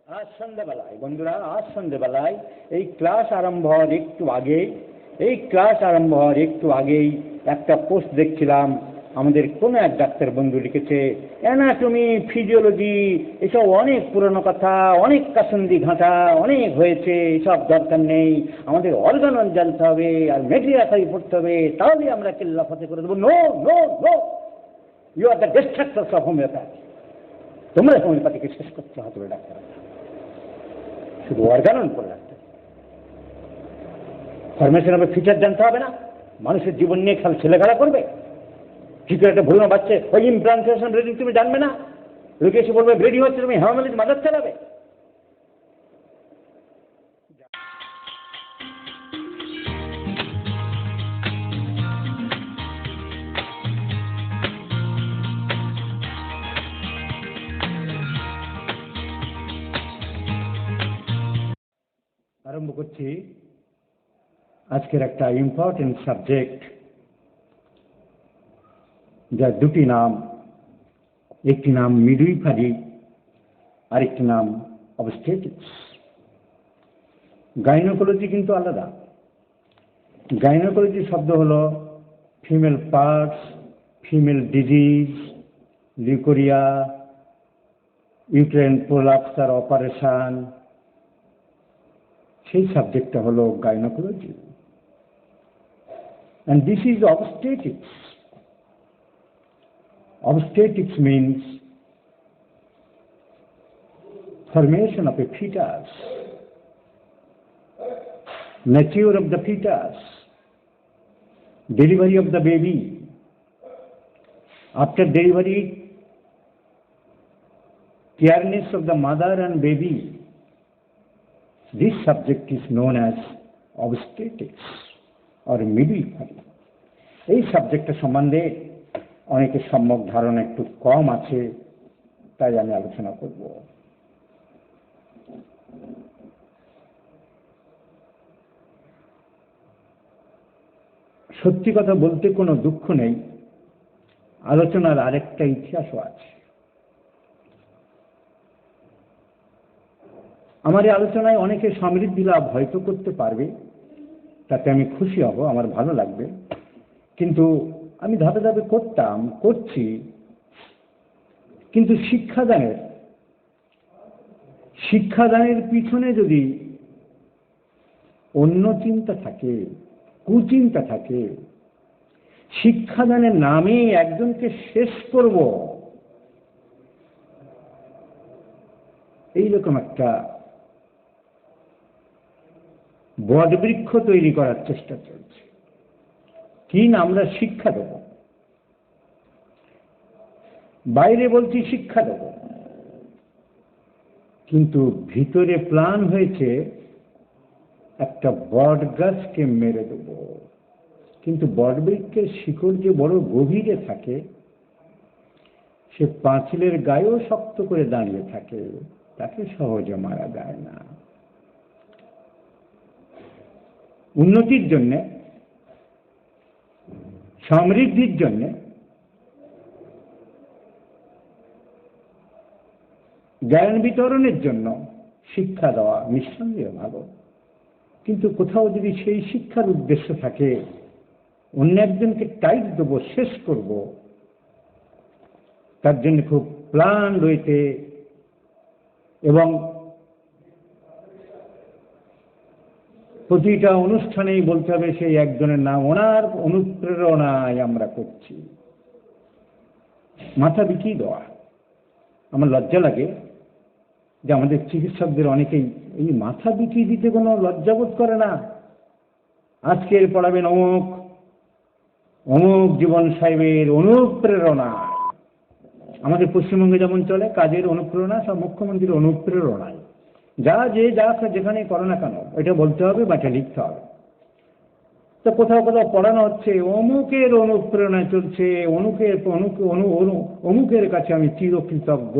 আজ সন্ধ্যাবেলায় বন্ধুরা, আজ সন্ধ্যাবেলায় এই ক্লাস আরম্ভ হওয়ার একটু আগেই একটা পোস্ট দেখছিলাম। আমাদের কোনো এক ডাক্তার বন্ধু লিখেছে, অ্যানাটমি, ফিজিওলজি এসব অনেক পুরনো কথা, অনেক কাসন্দি ঘাঁটা অনেক হয়েছে, এসব দরকার নেই, আমাদের অর্গান জানতে হবে আর মেটেরিয়াল পড়তে হবে, তাহলে আমরা কেল্লা ফতে করে দেবো। No no no, you are the destructors of homoeopathy. তোমরা হোমিওপ্যাথিকে শেষ করতে হবে ডাক্তার, শুধু অর্গানন করে রাখতে। ফরমেশন হবে, ফিচার জানতে হবে না, মানুষের জীবন নিয়ে ছেলেখেলা করবে। কি করে একটা ভুল বাচ্চা ওই ইমপ্লান্টেশন রেডি তুমি জানবে না, লোকে এসে বলবে রেডি হচ্ছে, তুমি হেমামালিজ মাদার চালাবে। আরম্ভ করছি আজকের একটা ইম্পর্টেন্ট সাবজেক্ট, যার দুটি নাম, একটি নাম মিডওয়াইফারি আর একটি নাম অবস্টেট্রিক্স। গাইনোকোলজি কিন্তু আলাদা। গাইনোকোলজি শব্দ হলো female parts, female disease, leucorrhoea, uterine prolapse আর অপারেশন, সেই সাবজেক্টটা হলো gynaecology. and this is obstetrics. Obstetrics means formation of a fetus, mature of the fetus, delivery of the baby. After delivery, careness of the mother and baby. This subject is known as obstetrics or midwifery. এই সাবজেক্টের সম্বন্ধে অনেকের সম্যক ধারণা একটু কম আছে, তাই আমি আলোচনা করব। সত্যি কথা বলতে কোনো দুঃখ নেই, আলোচনার আরেকটা ইতিহাসও আছে। আমার এই আলোচনায় অনেকে সমৃদ্ধি লাভ হয়তো করতে পারবে, তাতে আমি খুশি হব, আমার ভালো লাগবে। কিন্তু আমি ধাপে ধাপে করছি, কিন্তু শিক্ষাদানের পিছনে যদি অন্য চিন্তা থাকে, কুচিন্তা থাকে, শিক্ষাদানের নামে একজনকে শেষ করব, এইরকম একটা বটবৃক্ষ তৈরি করার চেষ্টা চলছে। কি না, আমরা শিক্ষা দেব, বাইরে বলছি শিক্ষা দেব, কিন্তু ভিতরে প্ল্যান হয়েছে একটা বট গাছকে মেরে দেব। কিন্তু বটবৃক্ষের শিকড় যে বড় গভীরে থাকে, সে পাঁচিলের গায়েও শক্ত করে দাঁড়িয়ে থাকে, তাকে সহজে মারা যায় না। উন্নতির জন্য, সমৃদ্ধির জন্য জ্ঞান বিতরণের জন্য শিক্ষা দেওয়া নিঃসন্দেহে ভালো। কিন্তু কোথাও যদি সেই শিক্ষার উদ্দেশ্য থাকে অন্য একজনকে টাইট দেবো, শেষ করব, তার জন্য খুব প্ল্যান রয়েছে এবং প্রতিটা অনুষ্ঠানেই বলতে হবে সেই একজনের নাম, ওনার অনুপ্রেরণায় আমরা করছি। মাথা বিকিয়ে দেওয়া। আমার লজ্জা লাগে যে আমাদের চিকিৎসকদের অনেকেই এই মাথা বিকিয়ে দিতে কোনো লজ্জাবোধ করে না। আজকের পড়াবেন অমুক অমুক জীবন সাহেবের অনুপ্রেরণা। আমাদের পশ্চিমবঙ্গে যেমন চলে কাজের অনুপ্রেরণা, সব মুখ্যমন্ত্রীর অনুপ্রেরণায়। যা যেখানে করো না কেন এটা বলতে হবে বা এটা লিখতে হবে। তো কোথাও কোথাও পড়ানো হচ্ছে অমুকের অনুপ্রেরণায় চলছে, অমুকের কাছে আমি চিরকৃতজ্ঞ।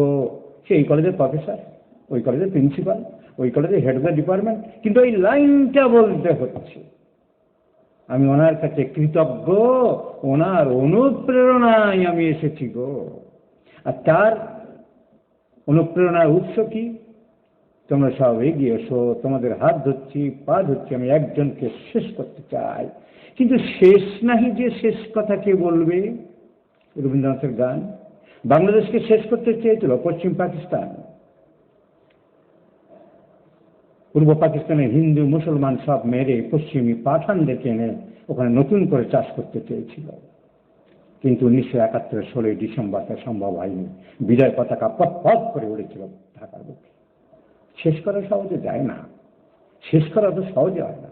সে এই কলেজের প্রফেসর, ওই কলেজের প্রিন্সিপাল, ওই কলেজের হেড অফ দ্য ডিপার্টমেন্ট, কিন্তু ওই লাইনটা বলতে হচ্ছে আমি ওনার কাছে কৃতজ্ঞ, ওনার অনুপ্রেরণায় আমি এসেছি গো। আর তার অনুপ্রেরণার উৎস কি? তোমরা সব এগিয়ে এসো, তোমাদের হাত ধরছি, পা ধরছি, আমি একজনকে শেষ করতে চাই। কিন্তু শেষ নাহি যে শেষ কথা কে বলবে? রবীন্দ্রনাথের গান। বাংলাদেশকে শেষ করতে চেয়েছিল পশ্চিম পাকিস্তান, পূর্ব পাকিস্তানের হিন্দু মুসলমান সব মেরে পশ্চিমী পাঠানদেরকে এনে ওখানে নতুন করে চাষ করতে চেয়েছিল। কিন্তু 1971 16 ডিসেম্বর তা সম্ভব হয়নি। বিজয় পতাকা পথ পথ করে উড়েছিল ঢাকার বুকে। শেষ করা সহজে যায় না, শেষ করা তো সহজে হয় না।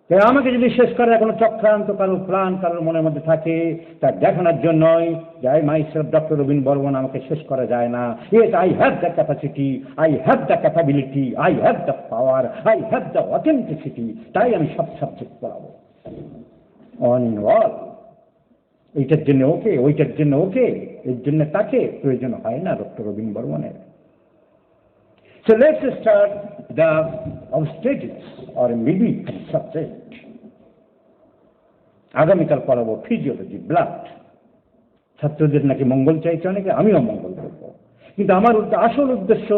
তাই আমাকে যদি শেষ করার কোনো চক্রান্ত কারোর প্ল্যান কারোর মনের মধ্যে থাকে, তা দেখানোর জন্যই যাই মাইসেলফ ডক্টর রবীন বর্মন, আমাকে শেষ করা যায় না। Yes, I have the capacity, I have the capability, I have the power, I have the authenticity. তাই আমি সব সাবজেক্ট পড়াবো অন ইন অল। এইটার জন্য ওকে, ওইটার জন্য ওকে, এর জন্য তাকে প্রয়োজন হয় না ডক্টর রবীন বর্মনের। So let's start the obstetrics or midwifery subject. আগামীকাল পড়াবো ফিজিওলজি, ব্লাড। ছাত্রদের নাকি মঙ্গল চাইছে অনেকে, আমিও মঙ্গল করব। কিন্তু আমার আসল উদ্দেশ্য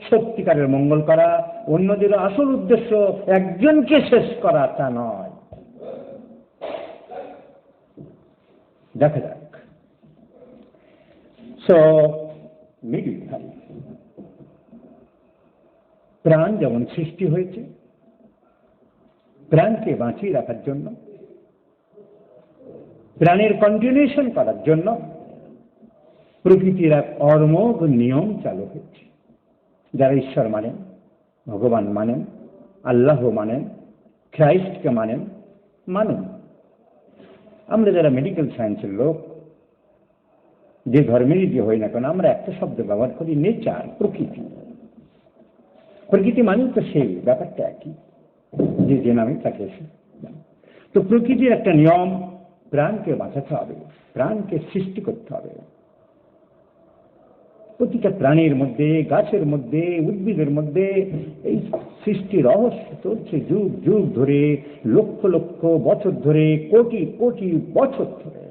সত্যিকারের মঙ্গল করা, অন্যদের আসল উদ্দেশ্য একজনকে শেষ করা তা নয়। দেখা যাক। সো মিডওয়াইফারি, প্রাণ যেমন সৃষ্টি হয়েছে প্রাণকে বাঁচিয়ে রাখার জন্য, প্রাণের কন্টিনিউশন করার জন্য প্রকৃতির এক অর্মোঘ নিয়ম চালু হয়েছে। যারা ঈশ্বর মানেন, ভগবান মানেন, আল্লাহ মানেন, খ্রাইস্টকে মানেন, মানুন। আমরা যারা মেডিকেল সায়েন্সের লোক, যে ধর্মেরই যে হই না কেন, আমরা একটা শব্দ ব্যবহার করি, নেচার, প্রকৃতি। প্রকৃতি মানে তো সেই ব্যাপারটা একই, যে নামে তাকে এসে। তো প্রকৃতির একটা নিয়ম, প্রাণকে বাঁচাতে হবে, প্রাণকে সৃষ্টি করতে হবে। প্রতিটা প্রাণীর মধ্যে, গাছের মধ্যে, উদ্ভিদের মধ্যে এই সৃষ্টি রহস্য চলছে যুগ যুগ ধরে, লক্ষ লক্ষ বছর ধরে, কোটি কোটি বছর ধরে।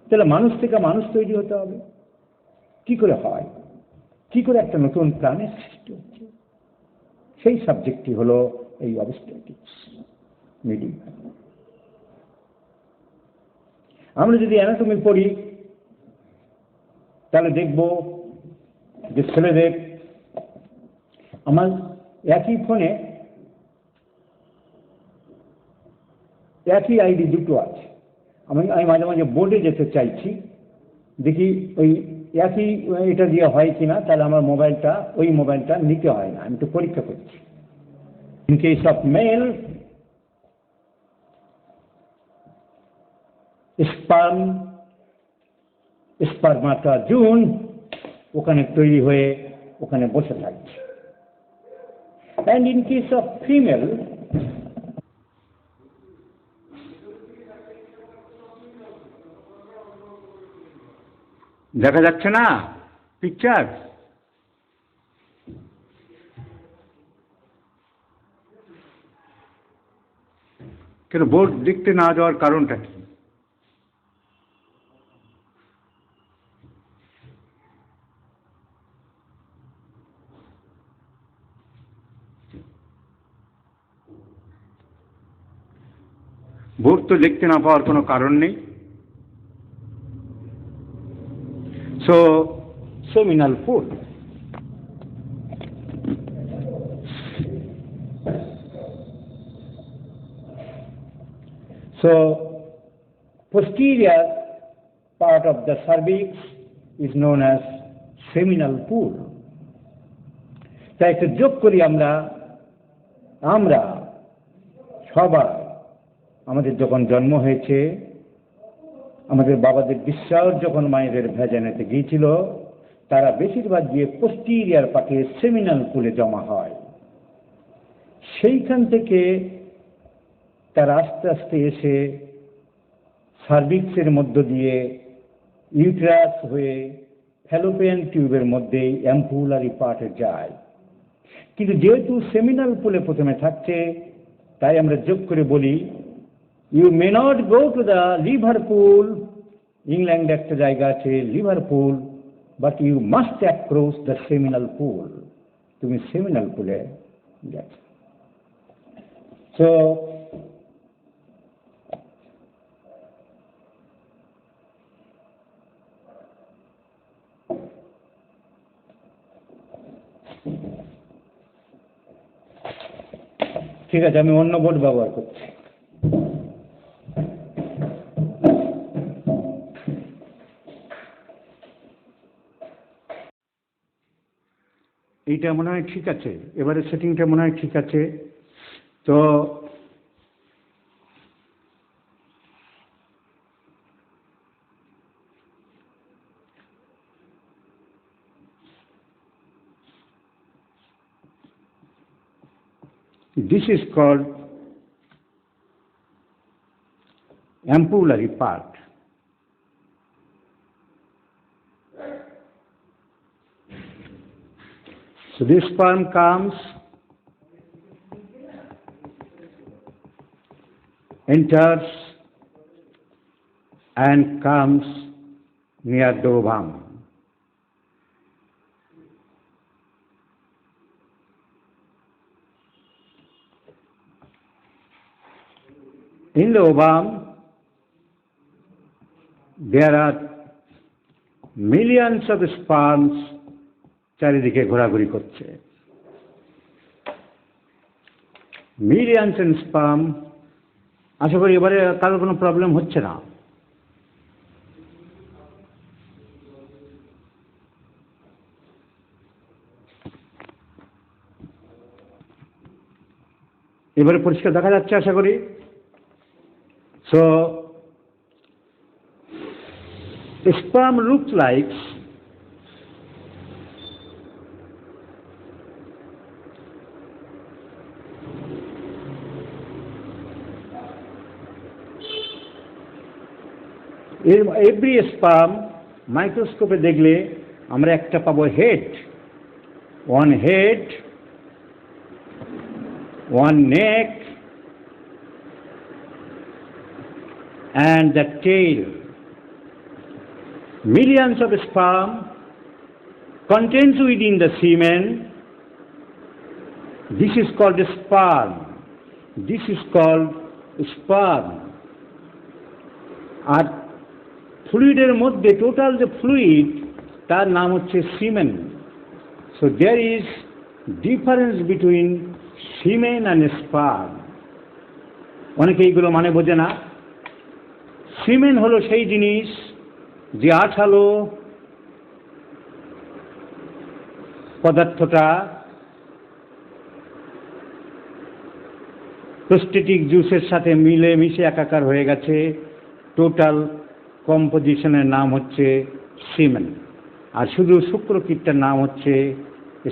তাহলে মানুষ থেকে মানুষ তৈরি হতে হবে। কি করে হয়, কি করে একটা নতুন প্রাণের সৃষ্টি হচ্ছে? সেই সাবজেক্টটি হলো এই অবস্টেটিক্স, মিডওয়াইফারি। আমরা যদি অ্যানাটমি পড়ি তাহলে দেখব যে ছেলেদের, আমার একই ফোনে একই আইডি দুটো আছে। আমি মাঝে মাঝে বোর্ডে যেতে চাইছি, দেখি ওই একই এটা দিয়ে হয় কিনা, তাহলে আমার মোবাইলটা, ওই মোবাইলটা নিতে হয় না। আমি তো পরীক্ষা করছি। In case of male, spermatozoon ওখানে তৈরি হয়ে ওখানে বসে থাকছে। And in case of female, দেখা যাচ্ছে না পিকচার? কেন বোর্ড দেখতে না যাওয়ার কারণটা কি? বোর্ড তো দেখতে না পাওয়ার কোনো কারণ নেই। So, seminal food. So, posterior part of the cervix is known as seminal pool. তাই একটা যোগ করি আমরা সবাই আমাদের যখন জন্ম হয়েছে, আমাদের বাবাদের বিশ্বাস যখন মায়েদের ভেজানেতে গিয়েছিল, তারা বেশিরভাগ গিয়ে পোস্টিরিয়ার পার্টে সেমিনাল পুলে জমা হয়। সেইখান থেকে তারা আস্তে আস্তে এসে সার্ভিক্সের মধ্য দিয়ে ইউটেরাস হয়ে ফ্যালোপিয়ান টিউবের মধ্যে অ্যাম্পুলারি পার্টে যায়। কিন্তু যেহেতু সেমিনাল পুলে প্রথমে থাকছে, তাই আমরা যোগ করে বলি, You may not go to the Liverpool, England একটা জায়গা আছে Liverpool, but you must cross the seminal pool. তুমি সেমিনাল পুলে গেছো। সো ঠিক আছে, আমি অন্য বোর্ড ব্যবহার করছি। এইটা মনে হয় ঠিক আছে, এবারে সেটিংটা মনে হয় ঠিক আছে। তো this is called ampullary part. So this sperm comes, enters and comes near the ovum. In the ovum, there are millions of sperms চারিদিকে ঘোরাঘুরি করছে। Millions and sperm. আশা করি এবারে কারোর কোনো প্রবলেম হচ্ছে না। এবারে পরিষ্কার দেখা যাচ্ছে আশা করি। So sperm looks like every sperm মাইক্রোস্কোপে দেখলে আমরা একটা পাবো head, one neck and the tail. Millions of sperm contains within the semen. This is called sperm. This is called sperm. আর ফ্লুইডের মধ্যে টোটাল যে ফ্লুইড তার নাম হচ্ছে semen. So there is difference between semen and sperm. অনেকে এইগুলো মানে বোঝে না। সিমেন হলো সেই জিনিস যে আঠালো পদার্থটা প্রোস্টেটিক জুসের সাথে মিলে মিশে একাকার হয়ে গেছে। টোটাল কম্পোজিশনের নাম হচ্ছে সিমেন। আর শুধু শুক্রকীটটার নাম হচ্ছে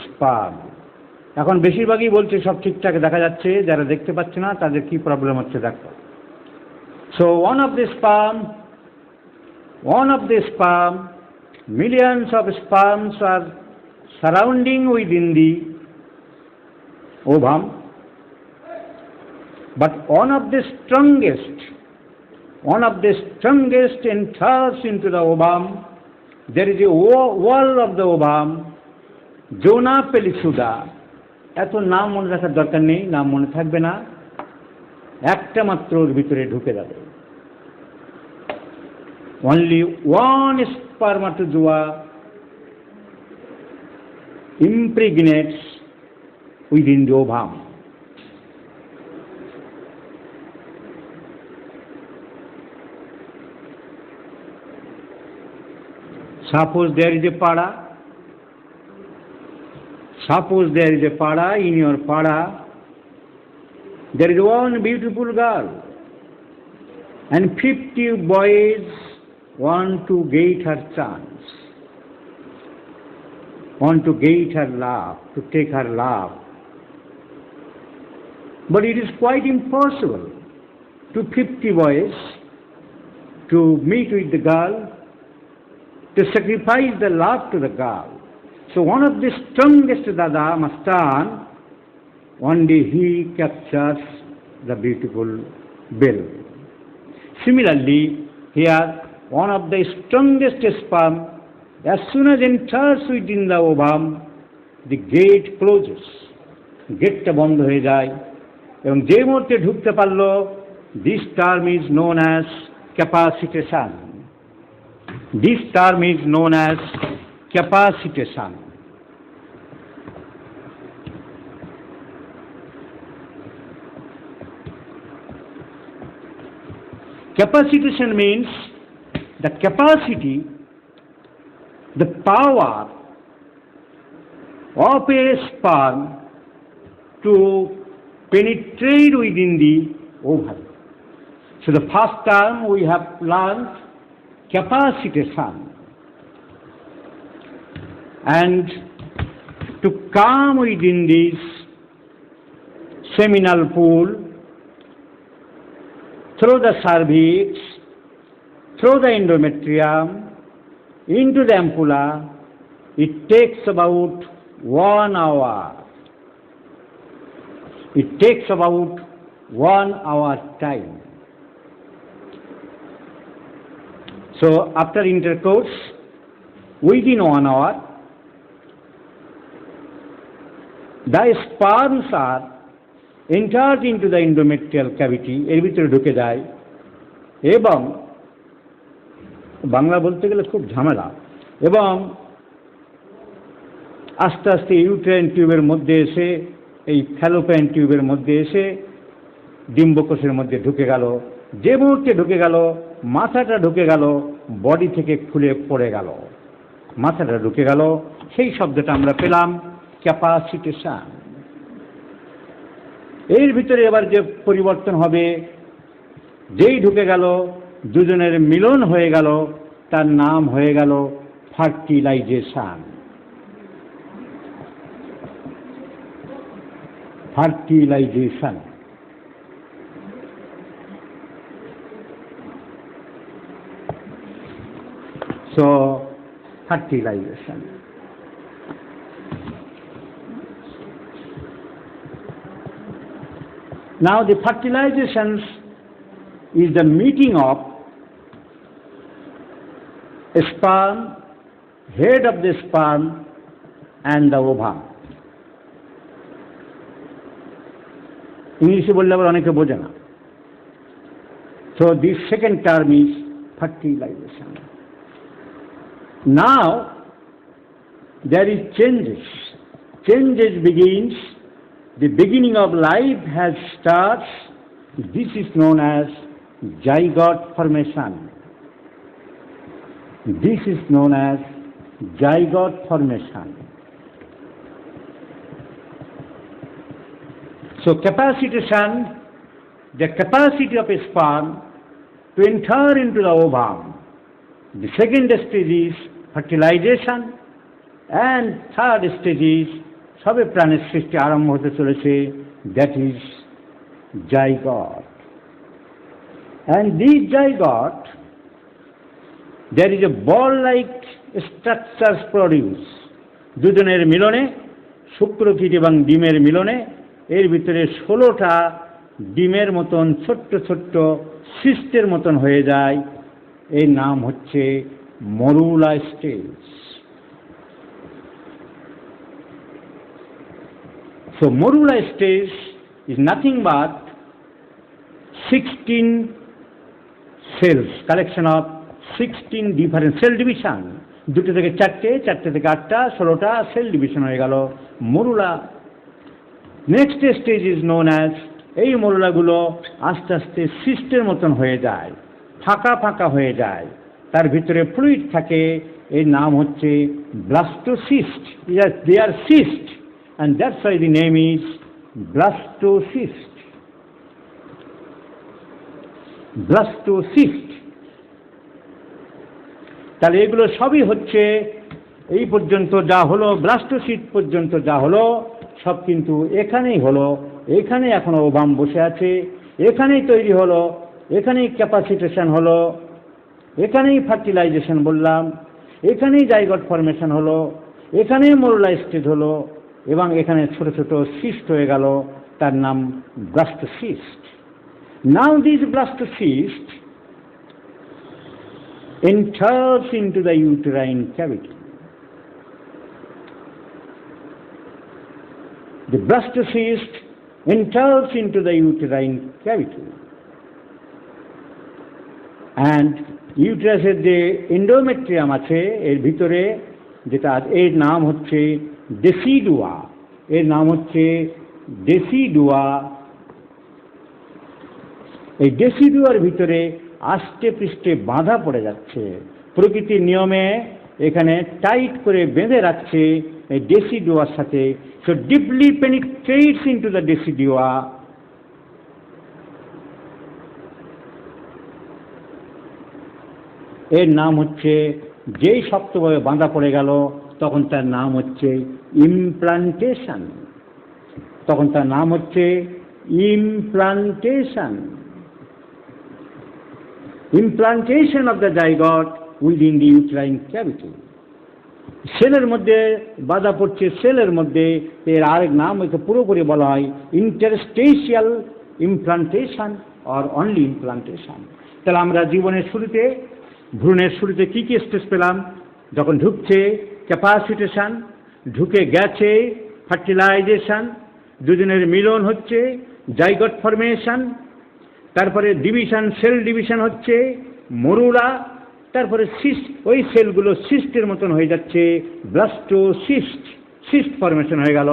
স্পার্ম। এখন বেশিরভাগই বলছে সব ঠিকঠাক দেখা যাচ্ছে, যারা দেখতে পাচ্ছে না তাদের কি প্রবলেম হচ্ছে দেখো। So one of the sperm, millions of sperms are surrounding within the ovum, but one of the strongest enters into the ovum. There is a wall of the ovum, zona pellucida. এত নাম মনে রাখার দরকার নেই, নাম মনে থাকবে না, একটা মাত্র ওর ভিতরে ঢুকে যাবে। Only one spermatozoa impregnates within the ovum. Suppose there is a pada. In your pada, there is one beautiful girl, and 50 boys want to get her chance, want to get her love, to take her love. But it is quite impossible to 50 boys to meet with the girl, to sacrifice the love to the girl. So one of the strongest Dada Mastan, one day he captures the beautiful bill. Similarly, here one of the strongest sperm, as soon as enters within the ovum, the gate closes. গেটটা বন্ধ হয়ে যায় এবং যে মুহূর্তে ঢুকতে পারলো, this term is known as capacitation. This term is known as capacitation. Capacitation means the capacity, the power of a sperm to penetrate within the ovary. So the first term we have learned capacitation, and to come within this seminal pool through the cervix, through the endometrium, into the ampulla, it takes about 1 hour. It takes about 1 hour time. So after intercourse, within 1 hour, the sperms are entered into the endometrial cavity, এর ভিতরে ঢুকে যায় এবং বাংলা বলতে গেলে খুব ঝামেলা, এবং আস্তে আস্তে ইউটেরাইন টিউবের মধ্যে এসে, এই ফ্যালোপিয়ান টিউবের মধ্যে এসে ডিম্বকোষের মধ্যে ঢুকে গেল। যে মুহূর্তে ঢুকে গেল, মাথাটা ঢুকে গেল, বডি থেকে খুলে পড়ে গেল, মাথাটা ঢুকে গেল, সেই শব্দটা আমরা পেলাম ক্যাপাসিটেশন। এর ভিতরে এবার যে পরিবর্তন হবে, যেই ঢুকে গেল, দুজনের মিলন হয়ে গেল, তার নাম হয়ে গেল fertilization. Fertilization. So fertilization. Now the fertilizations is the meeting of a sperm, head of the sperm and the ovum. ইংলিশে বললে আবার অনেকে বোঝে না। So the second term is fertilization. Now there is changes. Changes begins. The beginning of life has starts. This is known as zygote formation. This is known as zygote formation. So capacitation, the capacity of a sperm to enter into the ovum. The second stage is fertilization, and third stage is সবে প্রাণের সৃষ্টি আরম্ভ হতে চলেছে, that is zygote. And this zygote, there is a ball-like structures produced. দুজনের মিলনে, শুক্রকীট এবং ডিমের মিলনে, এর ভিতরে 16টা ডিমের মতন ছোট্ট ছোট্ট সিস্টের মতন হয়ে যায়। এর নাম হচ্ছে morula stage. So morula stage is nothing but 16 cells, collection of 16 different cell division. দুটো থেকে চারটে, চারটে থেকে 8টা, 16টা সেল ডিভিশন হয়ে গেল morula. Next stage is known as, এই মরুলাগুলো আস্তে আস্তে সিস্টের মতন হয়ে যায়, ফাঁকা ফাঁকা হয়ে যায়, তার ভিতরে ফ্লুইড থাকে, এর নাম হচ্ছে blastocyst. They are cyst, and that's why the name is blastocyst. Blastocyst. তাহলে এগুলো সবই হচ্ছে, এই পর্যন্ত যা হলো, ব্লাস্টোসিস্ট পর্যন্ত যা হলো, সব কিন্তু এখানেই হলো। এখানে এখনো ওভাম বসে আছে, এখানেই তৈরি হলো, এখানেই ক্যাপাসিটেশন হলো, এখানেই ফার্টিলাইজেশন বললাম, এখানেই জাইগোট ফর্মেশন হলো, এখানেই মরুলা স্টেজ হলো, এবং এখানে ছোট ছোট সিস্ট হয়ে গেল, তার নাম blastocyst. Now this blastocyst enters into the uterine cavity. the blastocyst enters into the uterine cavity, and ইউটেরাসের যে এন্ডোমেট্রিয়াম আছে এর ভিতরে যেটা এর নাম হচ্ছে ডেসিডুয়া, এর নাম হচ্ছে ডেসিডুয়া। এই ডেসিডুয়ার ভিতরে আষ্টে পৃষ্ঠে বাঁধা পড়ে যাচ্ছে, প্রকৃতির নিয়মে এখানে টাইট করে বেঁধে রাখছে এই ডেসিডুয়ার সাথে। So deeply penetrates into the decidua. এর নাম হচ্ছে, যেই শক্তভাবে বাঁধা পড়ে গেল তখন তার নাম হচ্ছে ইমপ্লান্টেশন, তখন তার নাম হচ্ছে implantation. Implantation of the zygote within the uterine cavity. সেলের মধ্যে বাধা পড়ছে, সেলের মধ্যে, এর আরেক নাম একে পুরোপুরি বলা হয় interstitial implantation or only implantation. তাহলে আমরা জীবনের শুরুতে, ভ্রূণের শুরুতে কি কি স্টেজ পেলাম? যখন ঢুকছে ক্যাপাসিটেশন, ঢুকে গেছে ফার্টিলাইজেশন, দুজনের মিলন হচ্ছে জাইগট ফরমেশন, তারপরে ডিভিশন, সেল ডিভিশন হচ্ছে মরুলা, তারপরে সিস্ট, ওই সেলগুলো সিস্টের মতন হয়ে যাচ্ছে ব্লাস্টোসিস্ট, সিস্ট ফরমেশন হয়ে গেল।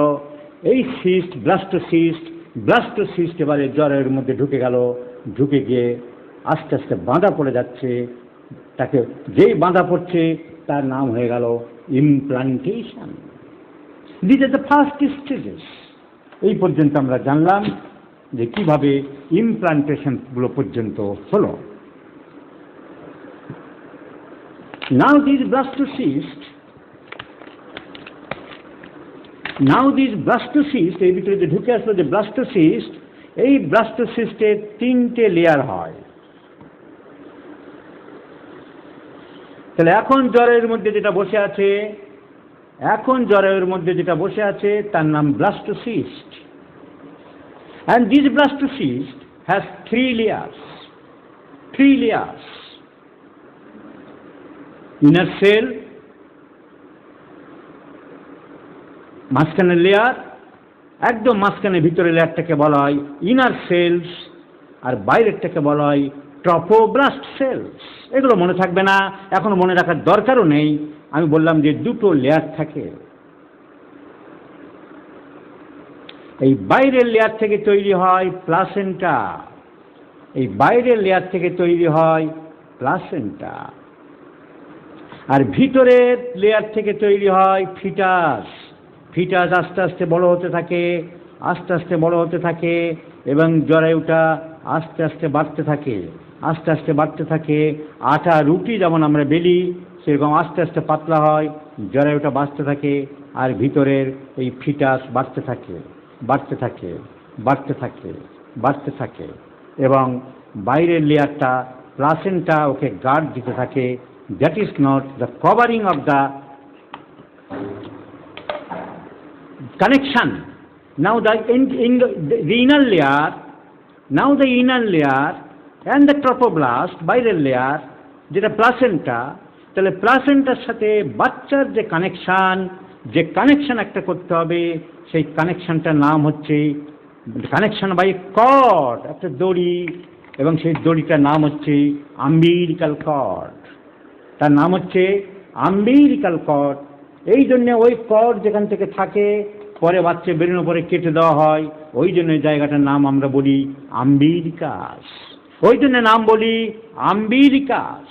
এই সিস্ট ব্লাস্টোসিস্ট, ব্লাস্টোসিস্ট এবারে জরায়ুর মধ্যে ঢুকে গেল, ঢুকে গিয়ে আস্তে আস্তে বাঁধা পড়ে যাচ্ছে। তাকে যেই বাঁধা পড়ছে তার নাম হয়ে গেল implantation. This is the first stages. এই পর্যন্ত আমরা জানলাম যে কিভাবে ইমপ্লান্টেশনগুলো পর্যন্ত হলো। Now these blastocyst, এই ভিতরে যে ঢুকে আসলো যে ব্লাস্টোসিস্ট, এই ব্লাস্টোসিস্টের 3টে লেয়ার হয়। তাহলে এখন জরায়ুর মধ্যে যেটা বসে আছে, এখন জরায়ুর মধ্যে যেটা বসে আছে তার নাম blastocyst. And this blastocyst has 3 layers. 3 layers. Inner cell, মাঝখানের লেয়ার, একদম মাঝখানে ভিতরে লেয়ারটাকে বলা হয় ইনার সেলস, আর বাইরেরটাকে বলা হয় ট্রফোব্লাস্ট সেলস। এগুলো মনে থাকবে না, এখন মনে রাখার দরকারও নেই। আমি বললাম যে 2টো লেয়ার থাকে। এই বাইরের লেয়ার থেকে তৈরি হয় প্লাসেন্টা, এই বাইরের লেয়ার থেকে তৈরি হয় প্লাসেন্টা, আর ভিতরের লেয়ার থেকে তৈরি হয় ফিটাস। ফিটাস আস্তে আস্তে বড় হতে থাকে, আস্তে আস্তে বড় হতে থাকে, এবং জরায়ুটা আস্তে আস্তে বাড়তে থাকে, আস্তে আস্তে বাড়তে থাকে। আটা রুটি যেমন আমরা বেলি সেরকম আস্তে আস্তে পাতলা হয়, জরায়ুটা বাড়তে থাকে, আর ভিতরের এই ফিটাস বাড়তে থাকে, বাড়তে থাকে, বাড়তে থাকে, বাড়তে থাকে, এবং বাইরের লেয়ারটা প্লাসেন্টা ওকে গার্ড দিতে থাকে। That is not the covering of the connection. Now the inner layer, now the inner layer and the trophoblast, বাইরের লেয়ার যেটা প্লাসেন্টা, তাহলে প্লাসেন্টার সাথে বাচ্চার যে কানেকশন একটা করতে হবে, সেই কানেকশনটার নাম হচ্ছে কানেকশন বাই কর্ড, একটা দড়ি, এবং সেই দড়িটার নাম হচ্ছে আম্বিলিকাল কর্ড। তার নাম হচ্ছে আম্বিলিকাল কর্ড। এই জন্যে ওই কর্ড যেখান থেকে থাকে পরে বাচ্চা বেরোনোর পরে কেটে দেওয়া হয়, ওই জন্য জায়গাটার নাম আমরা বলি আম্বিলিকাস, ওই জন্য নাম বলি umbilicus.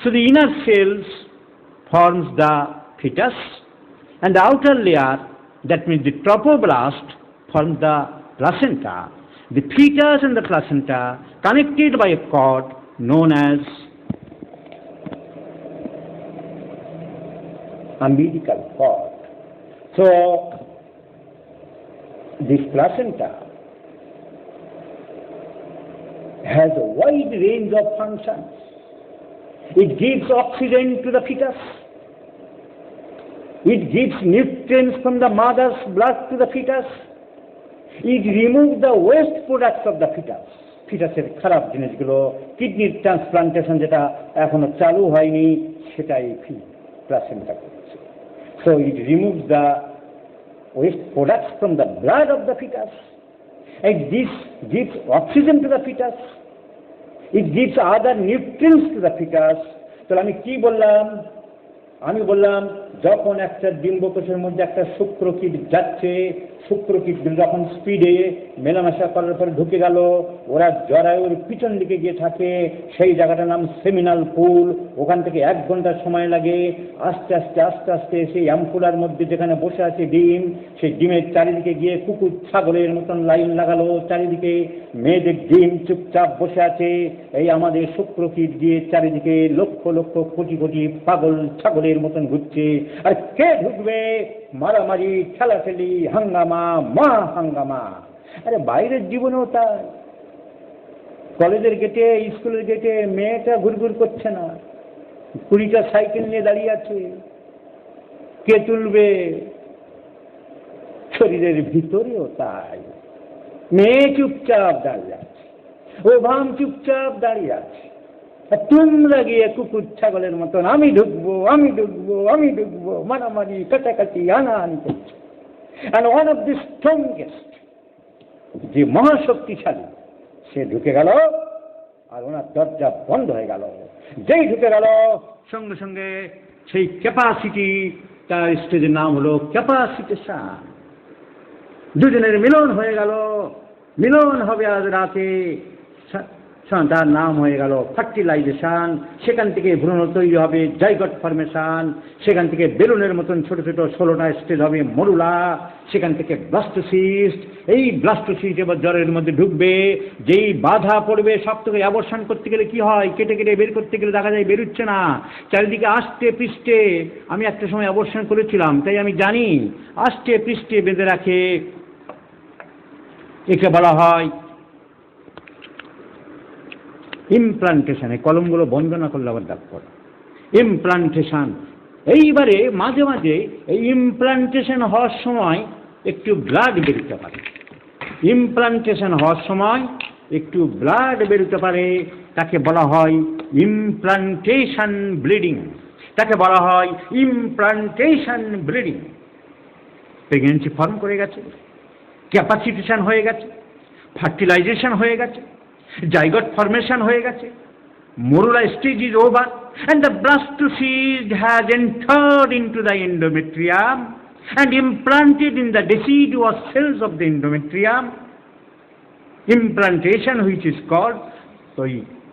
So the inner cells forms the fetus, and the outer layer, that means the trophoblast, forms the placenta. The fetus and the placenta connected by a cord known as umbilical cord. So this placenta has a wide range of functions. It gives oxygen to the fetus. It gives nutrients from the mother's blood to the fetus. It removes the waste products of the fetus. ফিটাসের খারাপ জিনিসগুলো, কিডনির transplantation যেটা এখনো চালু হয়নি সেটাই placenta করছে। So it removes the waste products from the blood of the fetus. And this gives oxygen to the fetus. It gives other nutrients to the fetus. তাহলে আমি কি বললাম? আমি বললাম যখন একটা ডিম্বকোষের মধ্যে একটা শুক্রকীট যাচ্ছে, শুক্রকীট যখন স্পিডে মেলামেশা করার পরে ঢুকে গেল, ওরা জরায়ুর পিছন দিকে গিয়ে থাকে, সেই জায়গাটার নাম সেমিনাল পুল। ওখান থেকে 1 ঘন্টা সময় লাগে। আস্তে আস্তে আস্তে আস্তে সেই অ্যাম্পুলার মধ্যে যেখানে বসে আছে ডিম, সেই ডিমের চারিদিকে গিয়ে কুকুর ছাগলের মতন লাইন লাগালো চারিদিকে, মেয়েদের ডিম চুপচাপ বসে আছে। এই আমাদের শুক্রকীট দিয়ে চারিদিকে লক্ষ লক্ষ কোটি কোটি পাগল ছাগলের মতন ঘুরছে। আর কে ঢুকবে? মারামারি, ঠেলাঠেলি, হাঙ্গামা, মা হাঙ্গামা। আরে বাইরের জীবনেও তাই। কলেজের গেটে, স্কুলের গেটে মেয়েটা ঘুরঘুর করছে না, 20টা সাইকেল নিয়ে দাঁড়িয়ে আছে। কে তুলবে? শরীরের ভিতরেও তাই। মেয়ে চুপচাপ দাঁড়িয়ে আছে, ও ভাম চুপচাপ দাঁড়িয়ে আছে। তোমরা গিয়ে কুকুর ছাগলের মতন আমি ঢুকবো, আমি ঢুকবো, আমি ঢুকবো, মারামারি, কাটাকাটি, আনাআনি করছে। And one of the strongest, যে মহাশক্তিশালী, সে ঢুকে গেল আর ওনার দরজা বন্ধ হয়ে গেল। যেই ঢুকে গেল সঙ্গে সঙ্গে সেই ক্যাপাসিটি, তার স্টেজের নাম হলো ক্যাপাসিটেশন। দুজনের মিলন হয়ে গেল। মিলন হবে আজ রাতে, তার নাম হয়ে গেল ফার্টিলাইজেশন। সেখান থেকে ভ্রূণ তৈরি হবে জাইগট ফরমেশন। সেখান থেকে বেলুনের মতন ছোট ছোট 16টা স্টেজ হবে মরুলা। সেখান থেকে ব্লাস্টোসিস্ট। এই ব্লাস্টোসিস্ট এবার জ্বরের মধ্যে ঢুকবে। যেই বাধা পড়বে, সব থেকে অ্যাবর্শন করতে গেলে কি হয়? কেটে কেটে বের করতে গেলে দেখা যায় বেরোচ্ছে না, চারিদিকে আষ্টে পৃষ্ঠে। আমি একটা সময় অ্যাবর্শন করেছিলাম, তাই আমি জানি। আষ্টে পৃষ্ঠে বেঁধে রাখে। একে বলা হয় ইমপ্লান্টেশন। এই কলমগুলো বন্ধ না করলে আবার ডাক পড়ে। ইমপ্লান্টেশন। এইবারে মাঝে মাঝে এই ইমপ্লান্টেশন হওয়ার সময় একটু ব্লাড বেরোতে পারে। ইমপ্লান্টেশন হওয়ার সময় একটু ব্লাড বেরোতে পারে। তাকে বলা হয় ইমপ্লান্টেশন ব্লিডিং। তাকে বলা হয় ইমপ্লান্টেশন ব্লিডিং। প্রেগনেন্সি ফর্ম করে গেছে, ক্যাপাসিটেশন হয়ে গেছে, ফার্টিলাইজেশন হয়ে গেছে, জাইগট ফরমেশন হয়ে গেছে, morula stage is over, and the blastocyst has entered into the endometrium and implanted in the deciduous cells of the endometrium. Implantation which is called,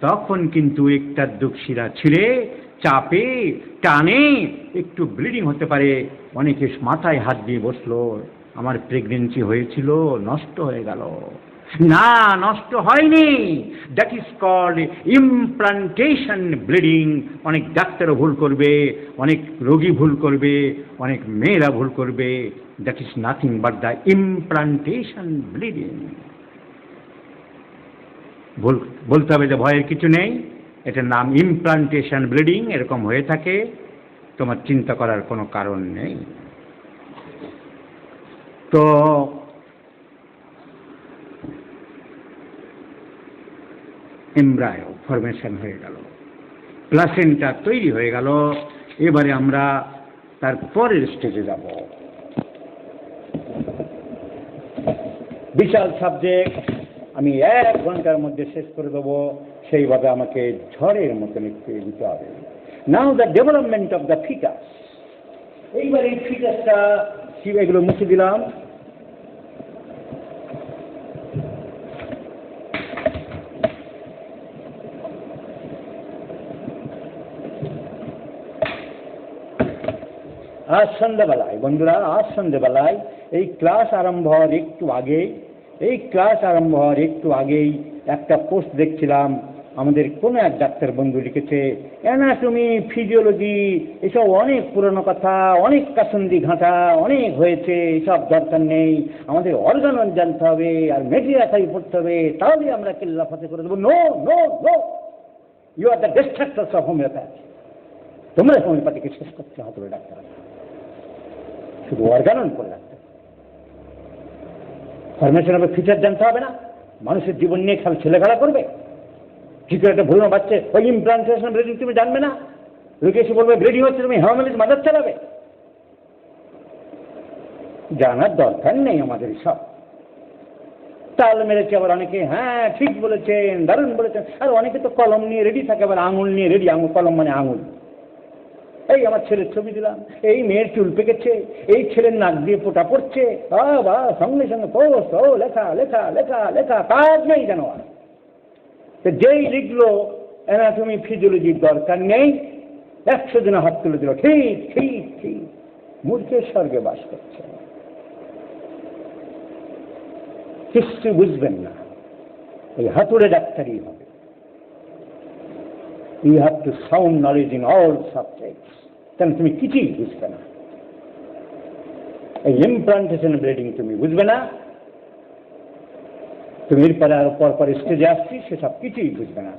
তখন কিন্তু একটা দুঃশিরা ছিঁড়ে চাপে টানে একটু ব্লিডিং হতে পারে। অনেকে মাথায় হাত দিয়ে বসলো, আমার প্রেগনেন্সি হয়েছিল, নষ্ট হয়ে গেল। না, নষ্ট হয়নি। That is called implantation bleeding. অনেক ডাক্তারও ভুল করবে, অনেক রোগী ভুল করবে, অনেক মেয়েরা ভুল করবে। That is nothing but the implantation bleeding. বলতে হবে যে ভয়ের কিছু নেই, এটার নাম ইমপ্লান্টেশন ব্লিডিং। এরকম হয়ে থাকে, তোমার চিন্তা করার কোনো কারণ নেই। তো এমব্রায়ো ফরমেশন হয়ে গেল, প্লাসেন্টা তৈরি হয়ে গেল। এবারে আমরা তার পরের স্টেজে যাব। বিশাল সাবজেক্ট, আমি 1 ঘন্টার মধ্যে শেষ করে দেবো। সেইভাবে আমাকে ঝড়ের মতো লিখতে দিতে হবে। Now the development of the foetus. এইবার এই ফিটাসটা, এগুলো মুছে দিলাম। আজ সন্ধ্যাবেলায় বন্ধুরা, আজ সন্ধ্যাবেলায় এই ক্লাস আরম্ভ হওয়ার একটু আগেই একটা পোস্ট দেখছিলাম। আমাদের কোনো এক ডাক্তার বন্ধু লিখেছে, অ্যানাটমি, ফিজিওলজি এসব অনেক পুরনো কথা, অনেক কাসন্দি ঘাঁটা অনেক হয়েছে, এসব দরকার নেই। আমাদের অর্গান জানতে হবে আর মেডিয়াটাই পড়তে হবে, তাহলে আমরা কেল্লা ফাতে করে দেবো। No no no, you are the destructors of homoeopathy. তোমরা হোমিওপ্যাথিকে শেষ করতে হবে ডাক্তার, শুধু অর্গানন করে রাখতে হবে। ফরমেশন হবে, ফিচার জানতে হবে না। মানুষের জীবন নিয়ে ছেলেখেলা করবে, ঠিক করে একটা ভুল বাচ্চা ওই ইমপ্লান্টেশন ব্লিডিং তুমি জানবে না। লোকে এসে বলবে ব্লিডিং হচ্ছে, তুমি হেমামেলিজ মাদার চালাবে। জানার দরকার নেই আমাদের সব। তাল মেরেছে আবার অনেকে, হ্যাঁ ঠিক বলেছেন, দারুণ বলেছেন। আর অনেকে তো কলম নিয়ে রেডি থাকে, আবার আঙুল নিয়ে রেডি। আঙুল, কলম মানে আঙুল। এই আমার ছেলের ছবি দিলাম, এই মেয়ের চুল পেকেছে, এই ছেলের নাক দিয়ে ফোঁটা পড়ছে, বা সঙ্গে সঙ্গে পোস্ট, ও লেখা লেখা লেখা লেখা, কাজ নেই যেন। যেই লিখলো অ্যানাটমি ফিজিওলজির দরকার নেই, 100 জনে হাত তুলে দিল, ঠিক ঠিক ঠিক, মূর্খের স্বর্গে বাস করছে। কিছু বুঝবেন না, ওই হাতুড়ে ডাক্তারি হবে। You have to sound knowledge in all subjects. কেন তুমি কিছুই বুঝবে না। এই ইমপ্লান্টেশন ব্লিডিং তুমি বুঝবে না। তুমি এরপরে আরো পর স্টেজে আসছি, সেসব কিছুই বুঝবে না।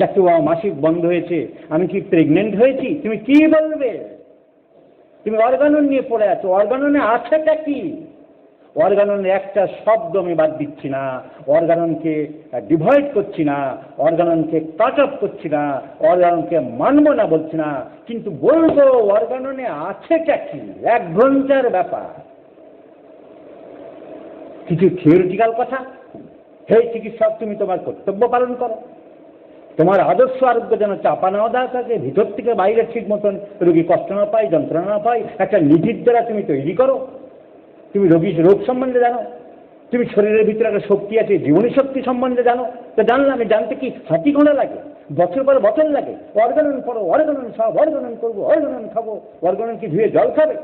ডাক্তার, আমার মাসিক বন্ধ হয়েছে, আমি কি প্রেগনেন্ট হয়েছি? তুমি কি বলবে? তুমি অর্গানন নিয়ে পড়ে আছো। অর্গাননে আছেটা কি? অর্গাননের একটা শব্দ আমি বাদ দিচ্ছি না, অর্গাননকে ডিভয়েড করছি না, অর্গাননকে কাট অফ করছি না, অর্গাননকে মানব না বলছি না, কিন্তু বলবো অর্গাননে আছেটা কি। 1 ঘন্টার ব্যাপার। কিছু থিওরিটিক্যাল কথা। হে চিকিৎসক, তুমি তোমার কর্তব্য পালন করো। তোমার আদর্শ আরোগ্য যেন চাপা না দেওয়া থাকে, ভিতর থেকে বাইরে ঠিক মতন রোগী কষ্ট না পায়, যন্ত্রণা না পায়, একটা নীতির দ্বারা তুমি তৈরি করো। তুমি রোগ সম্বন্ধে জানো, তুমি শরীরের ভিতরে একটা শক্তি আছে, জীবনী শক্তি সম্বন্ধে জানো। তো জানলাম, জানতে কি হাতি ঘোড়া লাগে? বছর পর বছর লাগে। অর্গানন করো, অর্গানন সব, অর্গানন করবো, অর্গানন খাবো। অর্গানন কি ধুয়ে জল খাবে?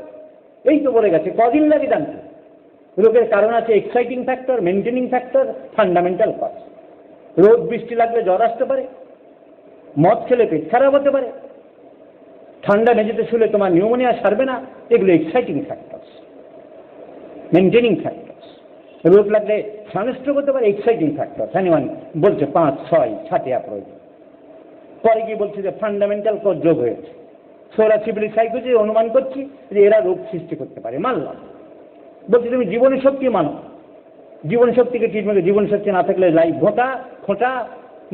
এই তো বলে গেছে। কদিন লাগে জানতে? রোগের কারণ আছে exciting factor, maintaining factor, fundamental cause. রোদ বৃষ্টি লাগলে জ্বর আসতে পারে, মদ খেলে পেট খারাপ হতে পারে, ঠান্ডা মেঝেতে শুলে তোমার নিউমোনিয়া সারবে না। এগুলো এক্সাইটিং ফ্যাক্টরস, মেনটেনিং ফ্যাক্টরস। রোগ লাগলে সানস্ট্রোক হতে পারে, এক্সাইটিং ফ্যাক্টরস। এনিওয়ান বলছে 5, 6 ছাটিয়া প্রয়োজন। পরে গিয়ে বলছে যে ফান্ডামেন্টাল কজ যোগ হয়েছে। সোরাসিবিলি সাইকোলজি অনুমান করছি যে এরা রোগ সৃষ্টি করতে পারে, মানলাম। বলছি তুমি জীবনী শক্তি মানো, জীবনী শক্তিকে ট্রিটমেন্টে জীবনী শক্তি না থাকলে লাইফ খোঁটা,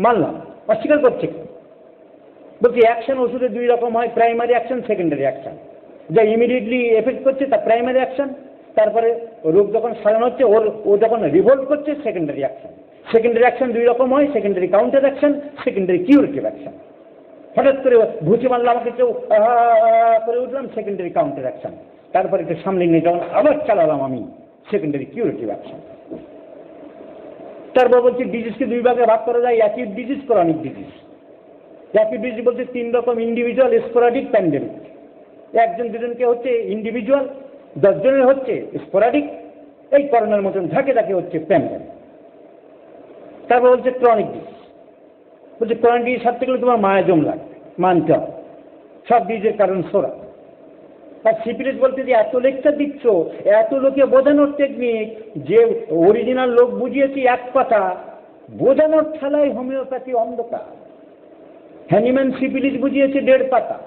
মানলাম। অস্বীকার করছে। বলছি অ্যাকশন ওষুধের 2 রকম হয়, প্রাইমারি অ্যাকশন, সেকেন্ডারি অ্যাকশন। যা ইমিডিয়েটলি এফেক্ট করছে তা প্রাইমারি অ্যাকশন, তারপরে রোগ যখন সারানো হচ্ছে ও যখন রিভোল্ট করছে, সেকেন্ডারি অ্যাকশন। সেকেন্ডারি অ্যাকশন 2 রকম হয়, secondary counter action, secondary curative action. হঠাৎ করে ভুচি মারলে আমাকে কেউ করে উঠলাম, সেকেন্ডারি কাউন্টার অ্যাকশন। তারপরে একটু সামনে নিয়ে যখন আবার চালালাম আমি, সেকেন্ডারি কিউরেটিভ অ্যাকশন। তারপর বলছি ডিজিজকে 2 ভাগে ভাগ করা যায়, acute disease, chronic disease. Acute disease বলতে 3 রকম, ইন্ডিভিজুয়াল, স্পোরাডিক, প্যান্ডেমিক। 1 জন 2 জনকে হচ্ছে ইন্ডিভিজুয়াল, 10 জনের হচ্ছে স্পোরাডিক। এই করোনার মতন ঝাঁকে হচ্ছে প্যান্ডেমিক। তারপর বলছে ক্রনিক ডিজিজ। বলছে ক্রনিক ডিজিজ সারতে গেলে তোমার মায়াজম লাগবে, মানতে হবে। সব ডিজিজের কারণ সোরা। আর সিপিলিস বলতে যে এত লেকচার দিচ্ছ, এত লোকে বোঝানোর টেকনিক, যে অরিজিনাল লোক বুঝিয়েছি 1 পাতা, বোঝানোর ঠেলায় হোমিওপ্যাথি অন্ধকার। হ্যানিম্যান সিপিলিস বুঝিয়েছে 1.5 পাতা।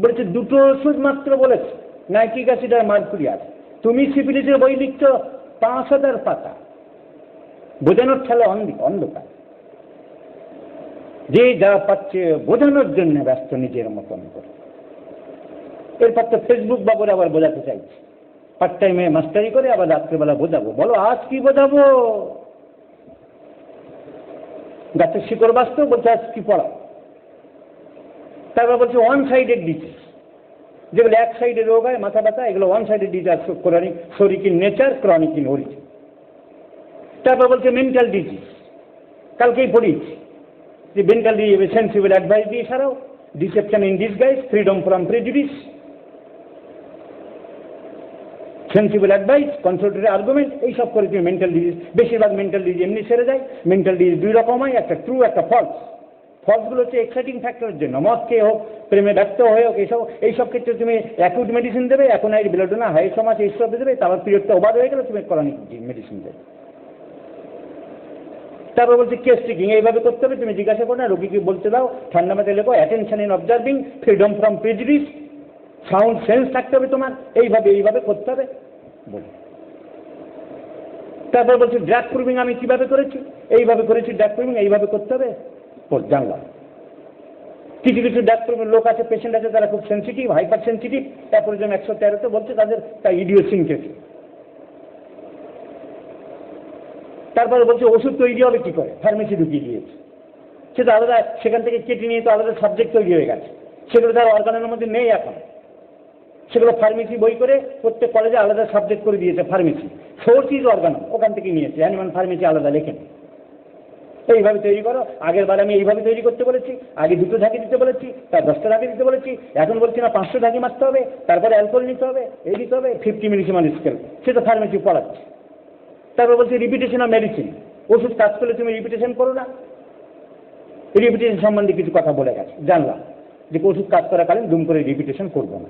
বলেছে 2টো ওষুধ মাত্র বলেছে, নাইট্রিক অ্যাসিড আর মার্কুরিয়াস। তুমি সিপিলিসের বই লিখছ 5000 পাতা। বোঝানোর ঠেলা অন্ধকার। যে যা পাচ্ছে বোঝানোর জন্য ব্যস্ত, নিজের মতন করে। এরপর তো ফেসবুক বাবুর আবার বোঝাতে চাইছে, পার্ট টাইমে মাস্টারি করে আবার রাত্রেবেলা বোঝাবো। বলো আজ কি বোঝাবো? গাছের শিকড় বাস্তব, বলছে আজ কি পড়া। তারপর বলছে 1 সাইডেড ডিজিজ, যেগুলো 1 সাইডে রোগ হয়, মাথা ব্যথা, এগুলো 1 সাইডেড ডিজিজ। ক্রনিক, শরিক in nature, chronic in origin. তারপর বলছে মেন্টাল ডিজিজ। কালকেই পড়িয়েছি যে মেন্টাল ডিজিজ সেন্সিবল অ্যাডভাইস দিয়ে সারাও, deception in disguise, freedom from prejudice, sensible advice, consultative argument, এইসব করে তুমি মেন্টাল ডিজিজ। বেশিরভাগ মেন্টাল ডিজিজ এমনি সেরে যায়। মেন্টাল ডিজিজ 2 রকম হয়, একটা ট্রু, একটা ফলস। ফলসগুলো হচ্ছে এক্সাইটিং ফ্যাক্টরের জন্য, মদ খেয়ে হোক, প্রেমে ব্যক্ত হয়ে হোক, এইসব ক্ষেত্রে তুমি অ্যাকিউট মেডিসিন দেবে, অ্যাকোনাইড বেলোডোনা, হাইসোমাস, এইসব দেবে। তারপর পিরিয়ডটা ওভার হয়ে গেলে তুমি ক্রনিক মেডিসিন দেবে। তারপর বলছে কেস টেকিং, এইভাবে করতে হবে। তুমি জিজ্ঞাসা করো না, রোগীকে বলতে দাও, ঠান্ডা মাথায় লেখো, attention in observing, freedom from prejudice, sound sense থাকতে হবে তোমার, এইভাবে করতে হবে বলে। তারপর বলছি ড্রাগ প্রুভিং আমি কিভাবে করেছি, এইভাবে করেছি। ড্রাগ প্রুভিং এইভাবে করতে হবে, জানলাম। কিছু ড্রাগ প্রুভিং লোক আছে, পেশেন্ট আছে, তারা খুব সেন্সিটিভ, হাইপার সেন্সিটিভ। তারপরে যেন 113-তে বলছে তাদের তা ইডিওসিনক্রেসি, তারপরে বলছে ওষুধ তৈরি হবে কি করে, ফার্মেসি ঢুকিয়ে দিয়েছে। সে তো আলাদা, সেখান থেকে কেটে নিয়ে তো আলাদা সাবজেক্ট তৈরি হয়ে গেছে, সেগুলো তার অর্গানের মধ্যে নেই এখন। সেগুলো ফার্মেসি বই করে প্রত্যেক কলেজে আলাদা সাবজেক্ট করে দিয়েছে ফার্মেসি। সোর্স ইজ অর্গান, ওখান থেকে নিয়েছে, অ্যানিম্যাল ফার্মেসি আলাদা লেখেন। এইভাবে তৈরি করো। আগের বার আমি এইভাবে তৈরি করতে বলেছি, আগে 2টো ঝাঁকি দিতে বলেছি, তার 10টা ঝাঁকি দিতে বলেছি, এখন বলছি না 500 ঝাঁকি মারতে হবে, তারপরে অ্যালকোহল নিতে হবে, এই দিতে হবে, 50 মিলিসিমান স্কেল, সে তো ফার্মেসি পড়াচ্ছে। তারপর বলছি রিপিটেশন অফ মেডিসিন, ওষুধ কাজ করলে তুমি রিপিটেশন করো না। রিপিটেশন সম্বন্ধে কিছু কথা বলে গেছে, জানলাম যে ওষুধ কাজ করাকালীন দুম করে রিপিটেশন করবো না।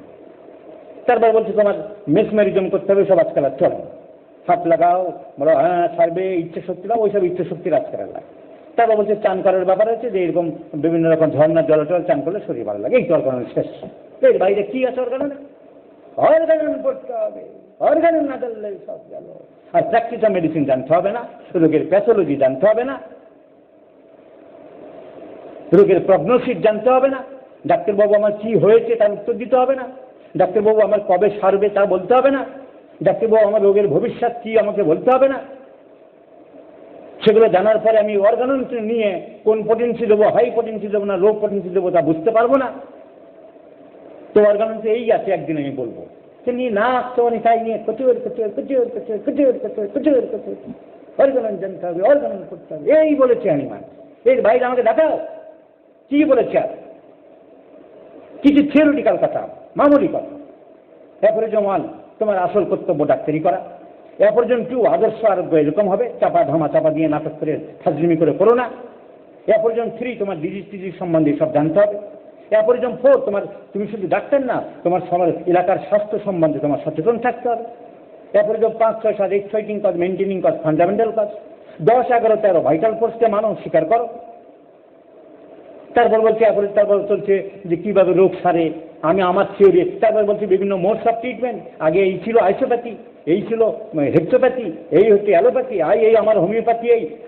তারপর বলছে তোমার মেসমেরিজম করতে হবে, সব আজকাল আর চলে, হাত লাগাও, বলো হ্যাঁ সারবে, ইচ্ছে শক্তি দাও, ওইসব ইচ্ছে শক্তির আজকাল লাগে। তারপর বলছে চান করার ব্যাপার আছে, যে এরকম বিভিন্ন রকম ঝর্ণার জলটল চান করলে শরীর ভালো লাগে, এই তো অর্গানন শেষ। এর বাইরে কি আছে অর্গাননে? অর্গানন পড়তে হবে, অর্গানন না জানলে সব গেল। আর প্র্যাকটিস অফ মেডিসিন জানতে হবে না, রোগের প্যাথোলজি জানতে হবে না, রোগের প্রগনোসিস জানতে হবে না, ডাক্তারবাবু আমার কি হয়েছে তার উত্তর দিতে হবে না, ডাক্তারবাবু আমার কবে সারবে তা বলতে হবে না, ডাক্তারবাবু আমার রোগের ভবিষ্যৎ কি আমাকে বলতে হবে না। সেগুলো জানার পরে আমি অর্গানন নিয়ে কোন পটেন্সি দেবো, হাই পটেন্সি দেবো না লো পটেন্সি দেবো তা বুঝতে পারবো না। তো অর্গানন এই আছে, একদিন আমি বলবো সে নিয়ে না আসতে পারি, তাই নিয়ে অর্গানন জানতে হবে, অর্গানন করতে হবে, এই বলেছে অ্যানিমাল। এর বাইরে আমাকে দেখাও কি বলেছে, আর কিছু থিওরিটিক্যাল কথা, মামুলি কথা। অ্যাফোরিজম 1 তোমার আসল কর্তব্য ডাক্তারি করা। অ্যাফোরিজম 2 আদর্শ আরোগ্য এরকম হবে, চাপা ধামা চাপা দিয়ে নাটক করে ফাজলিমি করে করো না। অ্যাফোরিজম 3 তোমার ডিজিজ টিজিজ সম্বন্ধে সব জানতে হবে। অ্যাফোরিজম 4 তুমি শুধু ডাক্তার না, তোমার সবার এলাকার স্বাস্থ্য সম্বন্ধে তোমার সচেতন থাকতে হবে। অ্যাফোরিজম 5, 6, 7 এক্সাইটিং কাজ, মেনটেনিং কাজ, ফান্ডামেন্টাল কাজ। 10, 11, 13 ভাইটাল ফোর্সকে মানো, স্বীকার করো। তারপর বলছে তারপর চলছে যে কিভাবে রোগ সারে, আমি আমার থিওরি। তারপর বলছি বিভিন্ন মোডস অফ ট্রিটমেন্ট, আগে এই ছিল আইসোপ্যাথি, এই ছিল হেক্সোপ্যাথি, এই হচ্ছে অ্যালোপ্যাথি, এই আমার হোমিওপ্যাথি,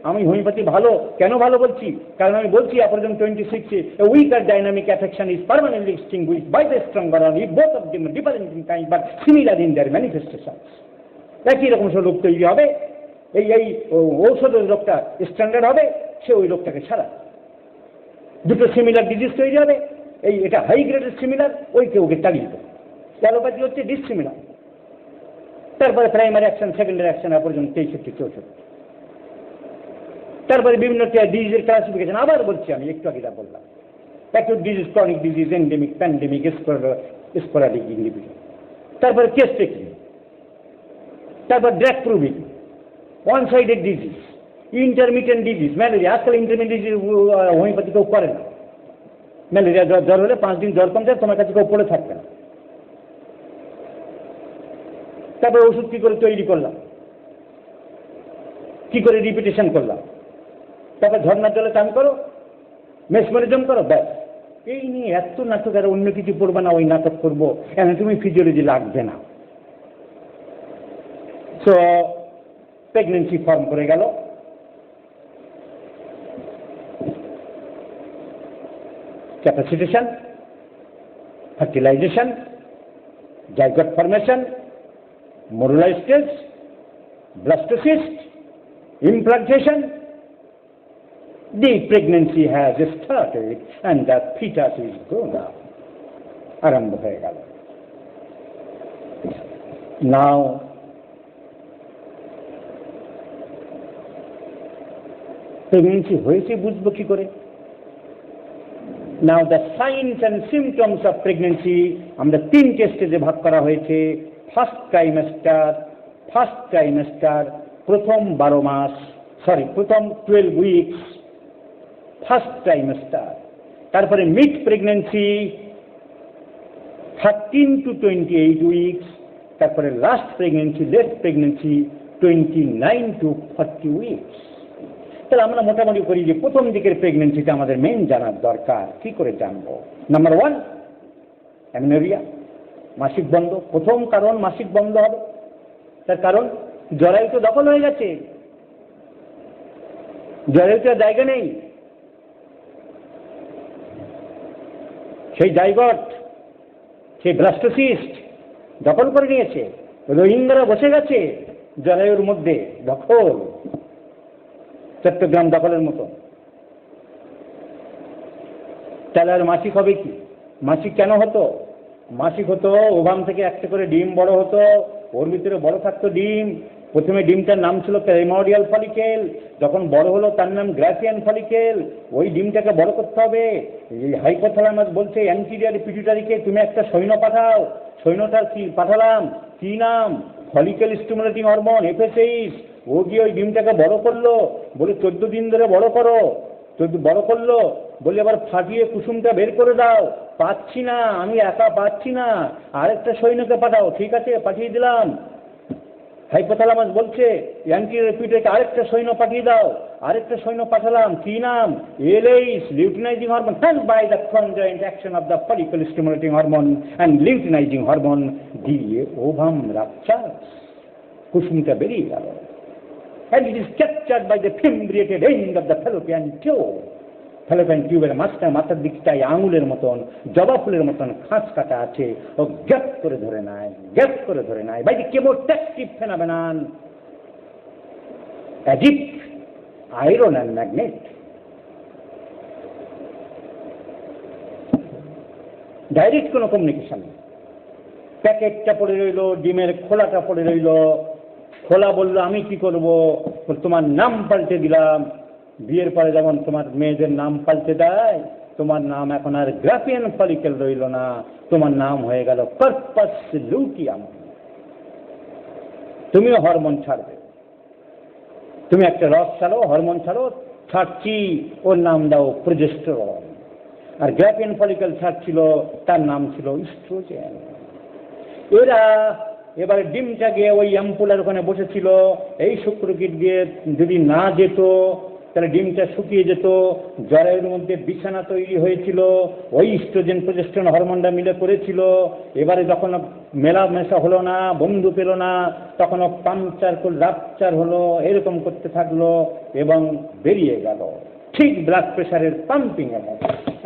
আমি হোমিওপ্যাথি ভালো। কেন ভালো বলছি? কারণ আমি বলছি aphorism 26 weaker dynamic affection is permanently extinguished by the stronger on both of them different in kind but similar in their manifestation. একই রকম সব রোগ তৈরি হবে, এই ঔষধের রোগটা স্ট্যান্ডার্ড হবে, সে ওই রোগটাকে সারা। দুটো সিমিলার ডিজিজ তৈরি হবে, এটা হাই গ্রেডের সিমিলার, ওকে তাড়িয়ে দেবে। অ্যালোপ্যাথি হচ্ছে ডিসিমিলার। তারপরে প্রাইমারি অ্যাকশন, সেকেন্ডারি অ্যাকশন পর্যন্ত 63, 64। তারপরে বিভিন্ন ডিজিজের ক্লাসিফিকেশন। আবার বলছি আমি একটু আগে বললাম, acute disease, chronic disease, endemic, pandemic, sporadic individual. তারপরে কেস টেকিং, তারপর drug proving, one sided disease, intermittent disease, malaria. আজকাল ইন্টারমিটেন্ট ডিজিজ হোমিওপ্যাথি কেউ করে না। ম্যালেরিয়া জ্বর হলে 5 দিন জ্বর কম যায়, তোমার কাছে কেউ পড়ে থাকবে না। তারপরে ওষুধ কি করে তৈরি করলাম, কি করে রিপিটেশন করলাম, তারপর ঝর্ণার জলে চান করো, মেসমেরিজম করো, ব্যাস। এই নিয়ে এত নাটক, আর অন্য কিছু পড়বে না, ওই নাটক করবো, তুমি ফিজিওলজি লাগবে না। তো প্রেগনেন্সি ফর্ম করে গেল। Capacitation, fertilization, zygote formation, morula stage, blastocyst, implantation. The pregnancy has started and the fetus is grown up. আরম্ভ হয়ে গেল। Now প্রেগনেন্সি হয়েছে বুঝবো কি করে? Now the signs and symptoms of pregnancy আমরা 3টে স্টেজে ভাগ করা হয়েছে। ফার্স্ট ট্রাইমেস্টার, প্রথম 12 মাস, প্রথম 12 উইকস, ফার্স্ট ট্রাইমেস্টার। তারপরে মিড প্রেগনেন্সি 13 to 28 উইকস। তারপরে last pregnancy, late pregnancy 29 to 40 weeks. তাহলে আমরা মোটামুটি করি যে প্রথম দিকের প্রেগনেন্সিটা আমাদের মেন জানার দরকার। কি করে জানবো? নাম্বার 1, অ্যামেনোরিয়া, মাসিক বন্ধ। প্রথম কারণ মাসিক বন্ধ হবে, তার কারণ জরায়ু তো দখল হয়ে গেছে, জরায়ুতে জায়গা নেই। সেই জাইগট, সেই ব্লাস্টোসিস্ট দখল করে নিয়েছে, রোহিঙ্গারা বসে গেছে জরায়ুর মধ্যে, দখল। চট্টগ্রাম দখলের মতো। তাহলে আর মাসিক হবে কি? মাসিক কেন হতো? মাসিক হতো ওভাম থেকে একটা করে ডিম বড় হতো, ওর ভিতরে বড় থাকতো ডিম। প্রথমে ডিমটার নাম ছিল প্রাইমোরিয়াল ফলিকেল, যখন বড় হলো তার নাম গ্রাফিয়ান ফলিকেল। ওই ডিমটাকে বড় করতে হবে। এই হাইপোথ্যালামাস বলছে অ্যান্টিরিয়র পিটুইটারিকে তুমি একটা সৈন্য পাঠাও। সৈন্যটার কি পাঠালাম, কি নাম? Follicle stimulating hormone, FSH। ও গিয়ে ওই ডিমটাকে বড় করলো, বলে 14 দিন ধরে বড় করো। 14 বড় করলো, বলে এবার ফাটিয়ে কুসুমটা বের করে দাও। পাচ্ছি না, আমি একা পাচ্ছি না, আরেকটা সৈন্যকে পাঠাও। ঠিক আছে, পাঠিয়ে দিলাম। হাইপোথ্যালামাস বলছে অ্যান্টিরিয়র পিটুইটারিকে আরেকটা সৈন্য পাঠিয়ে দাও। আরেকটা সৈন্য পাঠালাম, কি নাম? LH, luteinizing hormone. And by the conjoint action of the follicle stimulating hormone and luteinizing hormone দিয়ে ওভাম রাপচার, কুসুমটা বেরিয়ে গেল। And it is captured by the fimbriated end of the fallopian tube. fallopian টিউবের মাথার দিকটায় আঙুলের মতন, জবা ফুলের মতন খাঁজ কাটা আছে। ও গ্যাপ করে ধরে নেয়, গ্যাপ করে ধরে নেয়। By the chemotactic phenomenon, as if iron and magnet. Direct কোনো কমিউনিকেশন নেই। প্যাকেটটা পড়ে রইল, ডিমের খোলাটা পড়ে রইল। খোলা বললো আমি কি করব? তোমার নাম পাল্টে দিলাম। বিয়ের পরে যেমন তোমার মেয়েদের নাম পাল্টে দেয়, তোমার নাম এখন আর গ্রাফিয়ান ফলিকেল রইল না, তোমার নাম হয়ে গেল কর্পাস লুটিয়াম। তুমিও হরমোন ছাড়বে। তুমি একটা রস ছাড়ো, হরমোন ছাড়ো। ছাড়ছি, ওর নাম দাও প্রোজেস্টেরন। আর গ্রাফিয়ান ফলিকেল ছাড়ছিল, তার নাম ছিল ইস্ট্রোজেন। এরা এবারে ডিমটা গিয়ে ওই অ্যাম্পুলার ওখানে বসেছিল। এই শুক্রকীট দিয়ে যদি না যেত তাহলে ডিমটা শুকিয়ে যেত। জরায়ুর মধ্যে বিছানা তৈরি হয়েছিল, ওই ইস্ট্রোজেন প্রোজেস্টেরন হরমোনটা মিলে করেছিল। এবারে যখন মেলামেশা হলো না, বন্ধু পেল না, তখন পাংচার রাপচার হলো, এরকম করতে থাকলো এবং বেরিয়ে গেল। ঠিক ব্লাড প্রেশারের পাম্পিং এর মতো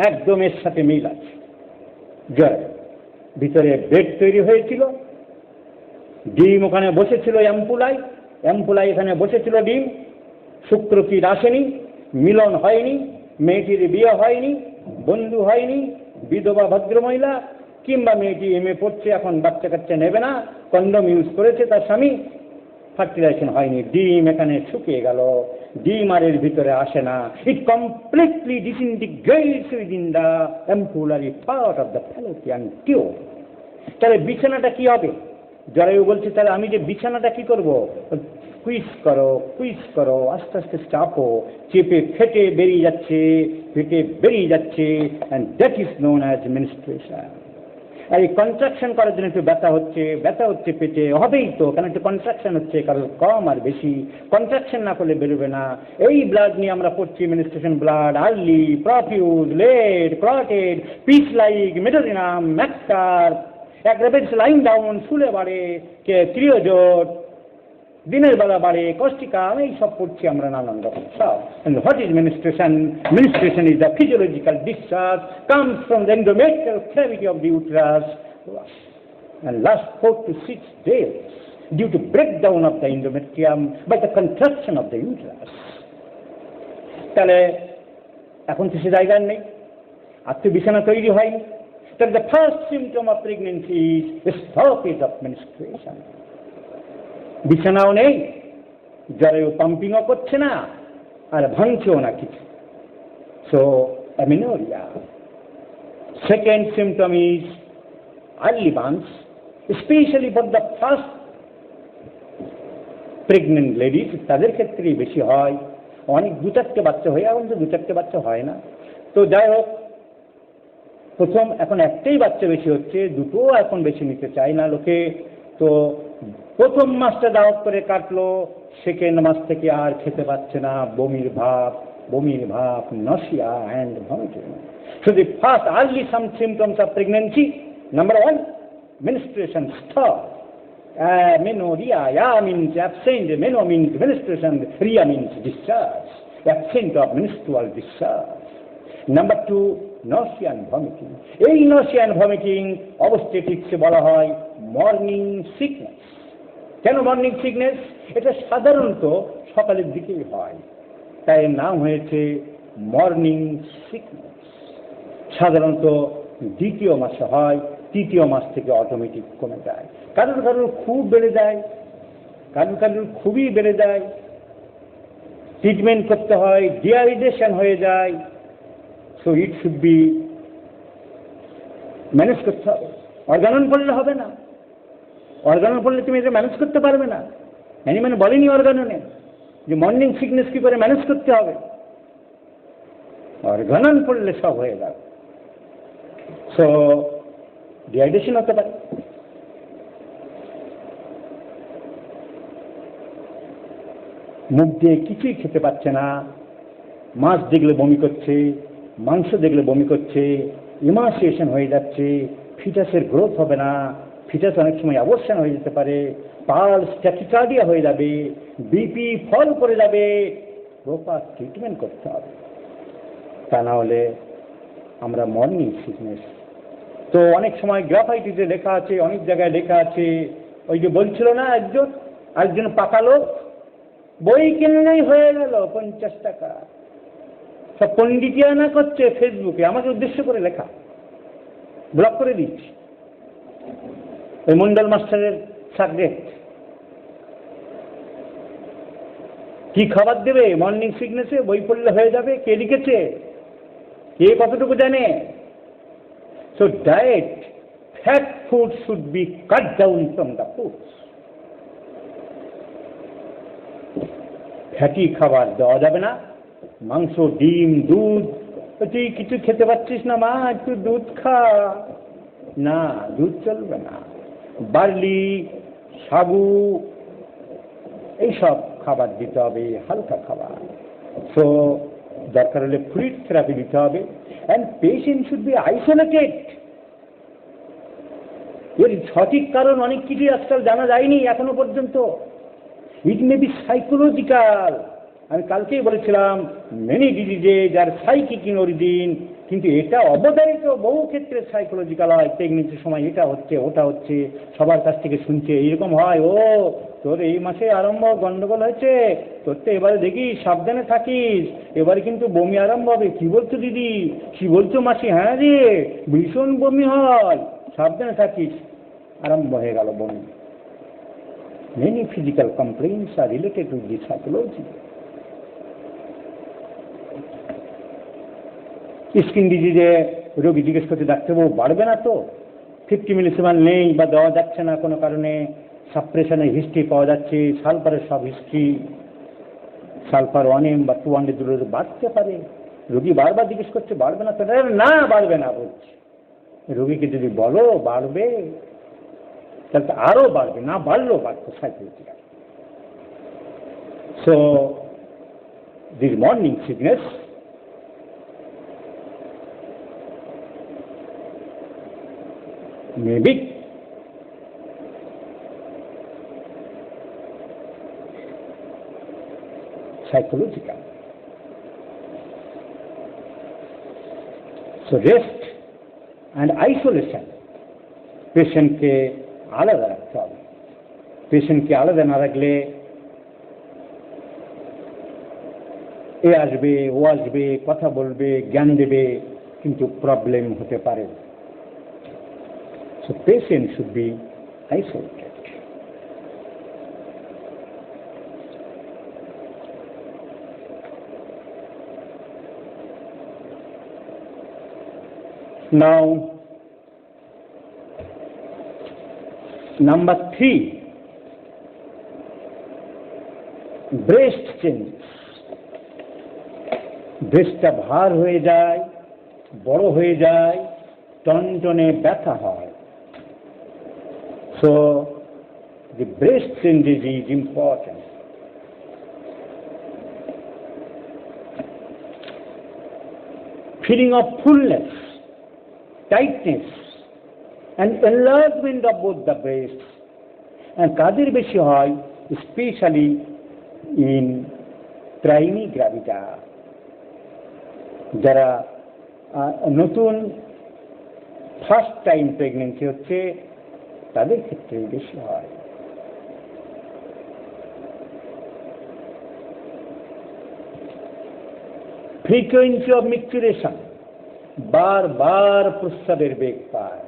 একদম এর সাথে মিল আছে। জরায়ু ভিতরে বেড তৈরি হয়েছিল, ডিম ওখানে বসেছিল অ্যাম্পুলায়, অ্যাম্পুলায় এখানে বসেছিল ডিম। শুক্রকীট আসেনি, মিলন হয়নি, মেয়েটির বিয়ে হয়নি, বন্ধু হয়নি, বিধবা ভদ্রমহিলা, কিংবা মেয়েটি MA পড়ছে, এখন বাচ্চা কাচ্চা নেবে না, কন্ডম ইউজ করেছে তার স্বামী, ফার্টিলাইজেশন হয়নি, ডিম এখানে শুকিয়ে গেল। ডিম আর এর ভিতরে আসে না। It completely disintegrates within the ampullary part of the fallopian tube. তাহলে বিছানাটা কি হবে? জরায়ু বলছে তাহলে আমি যে বিছানাটা কি করব? কুইজ করো, কুইজ করো, আস্তে আস্তে চাপো, চেপে ফেটে বেরিয়ে যাচ্ছে, ফেটে বেরিয়ে যাচ্ছে। And that is known as menstruation. আর এই কন্ট্রাকশন করার জন্য একটু ব্যথা হচ্ছে, ব্যথা হচ্ছে পেটে, হবেই তো, কারণ একটু কন্ট্রাকশন হচ্ছে, কারণ কম আর বেশি। কন্ট্রাকশন না করলে বেরোবে না। এই ব্লাড নিয়ে আমরা পড়ছি menstruation blood, early, profuse, late, clotted, pitch like, Medorrhinum, ম্যাক্টার, অ্যাগ্রাভেটস লাইন ডাউন, শুলে বাড়ে, ক্রিওজোট, দিনের বেলা বাড়ে, কস্টিকাম, এই সব পড়ছি আমরা নানান রকম সব। What is menstruation? Menstruation is the physiological discharge comes from the endometrial cavity of the uterus and lasts 4 to 6 days due to breakdown of the endometrium by the contraction of the uterus. তাহলে এখন তো সে জায়গার নেই, আর তো বিছানা তৈরি হয়নি। তাহলে the first symptom of pregnancy is stoppage of menstruation. বিছানাও নেই, জরায়ু পাম্পিংও করছে না, আর ভাঙছেও না কিছু। So amenorrhoea. Second symptom is early burns, specially for the first pregnant ladies. তাদের ক্ষেত্রেই বেশি হয়। অনেক 2-4টে বাচ্চা হয়ে, এখন তো 2-4টে বাচ্চা হয় না। তো যাই হোক, প্রথম এখন একটাই বাচ্চা বেশি হচ্ছে, দুটো এখন বেশি নিতে চায় না লোকে। তো প্রথম মাসটা দাওয়াত করে কাটলো, সেকেন্ড মাস থেকে আর খেতে পাচ্ছে না, বমির ভাব, বমির ভাব, nausea and vomiting. So the first early some symptoms of pregnancy, number 1, menstruation stop. Amenorrhea, ya means absent, meno means menstruation, rhea means discharge, absent of menstrual discharge. Number 2, nausea and vomiting. এই nausea and vomiting obstetrics বলা হয় morning sickness. কেন morning sickness? এটা সাধারণত সকালের দিকেই হয়। তাই এর নাম হয়েছে মর্নিং সিকনেস। সাধারণত দ্বিতীয় মাসে হয়, তৃতীয় মাস থেকে অটোমেটিক কমে যায়। কারোর কারোর খুব বেড়ে যায়, কারোর কারোর খুবই বেড়ে যায়, ট্রিটমেন্ট করতে হয়, ডিহাইড্রেশন হয়ে যায়। So it should be manage করতে হবে। অর্গানন করলে হবে না, অর্গানন করলে তুমি এটা ম্যানেজ করতে পারবে না। মানে বলেনি অর্গাননে যে মর্নিং সিকনেস কি করে ম্যানেজ করতে হবে, অর্গানন করলে সব হয়ে যাবে। সো ডিহাইড্রেশন হতে পারে। মুখ দিয়ে কিছুই খেতে পাচ্ছে না, মাছ দেখলে বমি করছে, মাংস দেখলে বমি করছে, ইমাসিয়েশন হয়ে যাচ্ছে, ফিটাসের গ্রোথ হবে না, ফিটাস অনেক সময় অবসান হয়ে যেতে পারে, পালস ট্যাকিকার্ডিয়া হয়ে যাবে, বিপি ফল করে যাবে। প্রপার ট্রিটমেন্ট করতে হবে, তা না হলে আমরা মর্নিং সিকনেস। তো অনেক সময় গ্রাফাইটিতে লেখা আছে, অনেক জায়গায় লেখা আছে, ওই যে বলছিল না একজন পাকা লোক বই কিনলেই হয়ে গেল 50 টাকা, সব পণ্ডিতিয়ানা করছে ফেসবুকে, আমাকে উদ্দেশ্য করে লেখা, ব্লক করে দিচ্ছি। ওই মন্ডল মাস্টারের সাবজেক্ট কি খাবার দেবে মর্নিং সিকনেসে, বই পড়লে হয়ে যাবে। কে লিখেছে, কে কতটুকু জানে? So diet, fat food should be cut down from the foods. Fatty খাবার দেওয়া যাবে না, মাংস, ডিম, দুধ। তুই কিছু খেতে পারছিস না মা, একটু দুধ খা, না দুধ চলবে না। বার্লি, সাবু, এইসব খাবার দিতে হবে, হালকা খাবার। সো দরকার হলে ফ্লুইড থেরাপি দিতে হবে। And patient should be isolated. এর সঠিক কারণ অনেক কিছুই আজকাল জানা যায়নি এখনো পর্যন্ত। It may be psychological. আমি কালকেই বলেছিলাম many diseases are psychic in origin, কিন্তু এটা অবধারিত বহু ক্ষেত্রে সাইকোলজিক্যাল হয়। প্রেগনেন্সির সময় এটা হচ্ছে, ওটা হচ্ছে, সবার কাছ থেকে শুনছে এইরকম হয়, ও তোর এই মাসে আরম্ভ গন্ডগোল হয়েছে, তোর তো এবারে দেখিস সাবধানে থাকিস, এবারে কিন্তু বমি আরম্ভ হবে। কি বলছো দিদি, কি বলছো মাসি? হ্যাঁ রে, ভীষণ বমি হয়, সাবধানে থাকিস। আরম্ভ হয়ে গেল বমি। Many physical complaints are related to the psychology. Skin ডিজিজে রোগী জিজ্ঞেস করতে ডাক্তারবাবু বাড়বে না তো? 50 মিলিসিমান নেই বা দেওয়া যাচ্ছে না কোনো কারণে, সাপ্রেশনের হিস্ট্রি পাওয়া যাচ্ছে, সালফারের সব হিস্ট্রি, সালফার 1M বা 200 দূরে বাড়তে পারে। রোগী বারবার জিজ্ঞেস করছে বাড়বে না তো? না বাড়বে না বলছে। রোগীকে যদি বলো বাড়বে, তাহলে তো আরো বাড়বে, না বাড়লেও বাড়তো psychological. So this morning sickness may be psychological. So rest and isolation পেশেন্টকে আলাদা রাখতে হবে। পেশেন্টকে আলাদা না রাখলে এ আসবে, ও আসবে, কথা বলবে, জ্ঞান দেবে, কিন্তু প্রবলেম হতে পারে। So patient should be isolated. Now, number 3, breast changes. ব্রেস্টটা ভার হয়ে যায়, বড় হয়ে যায়, টনটনে ব্যথা হয়। So the breast changes is important. Feeling of fullness, tightness and enlargement of both the breasts, and কাদের বেশি হয়, especially in primary gravida, যারা নতুন ফার্স্ট টাইম প্রেগনেন্সি হচ্ছে তাদের ক্ষেত্রে বেশি হয়। ফ্রিকোয়েন্সি অফ মিকচুরেশন, বারবার প্রস্রাবের বেগ পায়,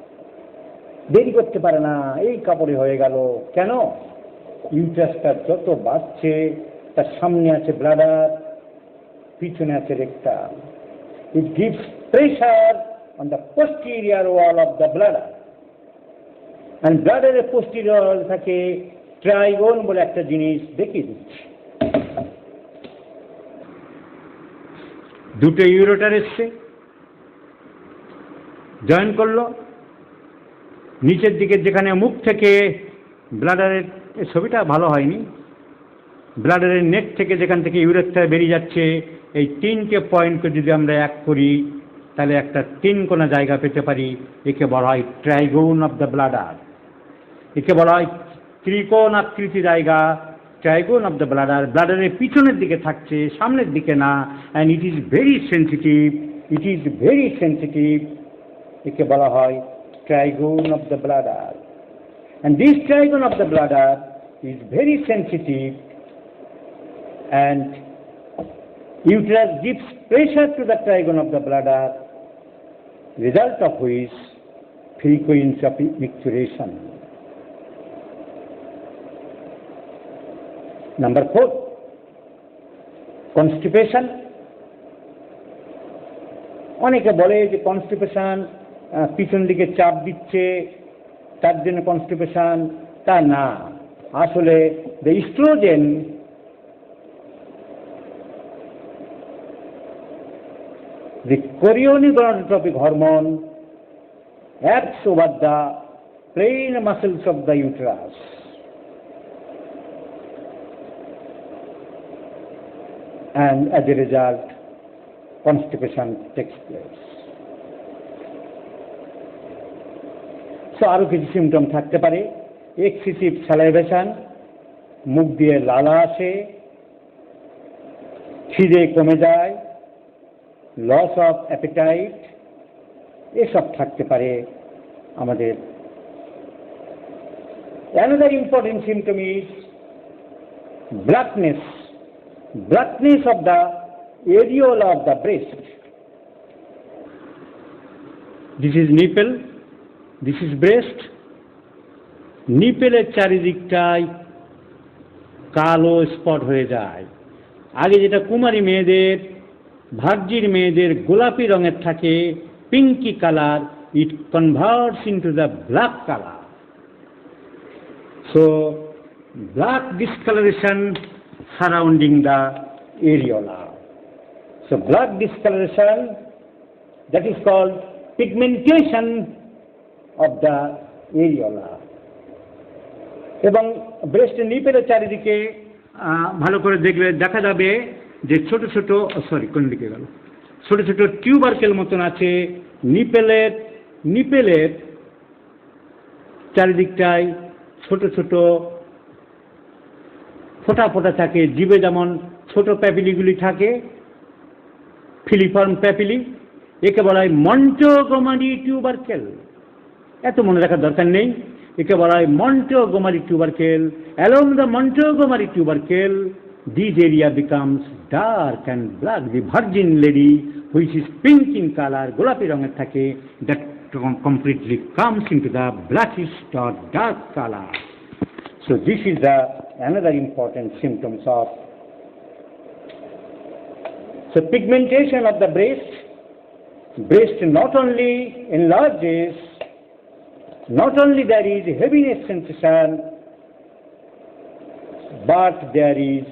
দেরি করতে পারে না, এই কাপড়ে হয়ে গেল। কেন? ইউট্রাসটা যত বাড়ছে, তার সামনে আছে ব্লাডার, পিছনে আছে rectum. It gives pressure on the posterior wall of the bladder, and ব্লাডারের পোস্টেরিয়র ওয়াল থাকে ট্রাইগোন বলে একটা জিনিস দেখিয়ে দিচ্ছে। দুটো ইউরোটার এসছে, জয়েন করলো, নিচের দিকে যেখানে মুখ থেকে ব্লাডারের, ছবিটা ভালো হয়নি, ব্লাডারের নেক থেকে যেখান থেকে ইউরেথ্রা বেরিয়ে যাচ্ছে, এই তিনটে পয়েন্টকে যদি আমরা এক করি তাহলে একটা তিন কোনা জায়গা পেতে পারি। একে বলা হয় ট্রাইগোন অফ দ্য ব্লাডার, একে বলা হয় ত্রিকোণ আকৃতি জায়গা, ট্রাইগোন অফ দ্য ব্লাডার। ব্লাডারের পিছনের দিকে থাকছে, সামনের দিকে না, and it is very sensitive, it is very sensitive. একে বলা হয় trigon of the bladder, and this trigon of the bladder is very sensitive, and uterus gives pressure to the trigon of the bladder, result of which frequency of micturition. Number 4, constipation. অনেকে বলে যে constipation পিছন দিকে চাপ দিচ্ছে, তার জন্য constipation. তা না, আসলে the oestrogen the chorionic gonadotropic hormone acts over the plain muscles of the uterus, and as a result constipation takes place. So আরো কিছু সিমটম থাকতে পারে। এক্সেসিভ স্যালাইভেশন, মুখ দিয়ে লালা আসে, খিদে কমে যায়, লস অফ অ্যাপিটাইট, এসব থাকতে পারে আমাদের। Another important symptom is blackness, blackness of the areola of the breast. This is nipple, this is breast. নিপেলের চারিদিকটায় কালো স্পট হয়ে যায়। আগে যেটা কুমারী মেয়েদের, ভার্জিন মেয়েদের গোলাপি রঙের থাকে, Pinki colour, it converts into the black colour. So black discolouration surrounding the areola. So blood discoloration, that is called pigmentation of the areola. এবং ব্রেস্টের নিপেলের চারিদিকে ভালো করে দেখলে দেখা যাবে যে ছোট ছোট, কোন দিকে গেল, ছোট ছোট টিউবারকেল মতন আছে নিপেলের চারিদিকটায় ছোট ছোট ফোঁটা ফোঁটা থাকে। জিভে যেমন ছোট প্যাপিলিগুলি থাকে, ফিলিফর্ম প্যাপিলি, একে বলা হয় মন্টোগোমারি টিউবারকেল। এত মনে রাখার দরকার নেই, একে বলা হয় Montgomery tubercle. Along the Montgomery tubercle this area becomes dark and black. The virgin lady which is pink in colour, গোলাপি রঙের থাকে, that completely comes into the blackish or dark colour. So this is another important symptoms of. So pigmentation of the breast. Breast not only enlarges, not only there is heaviness sensation, but there is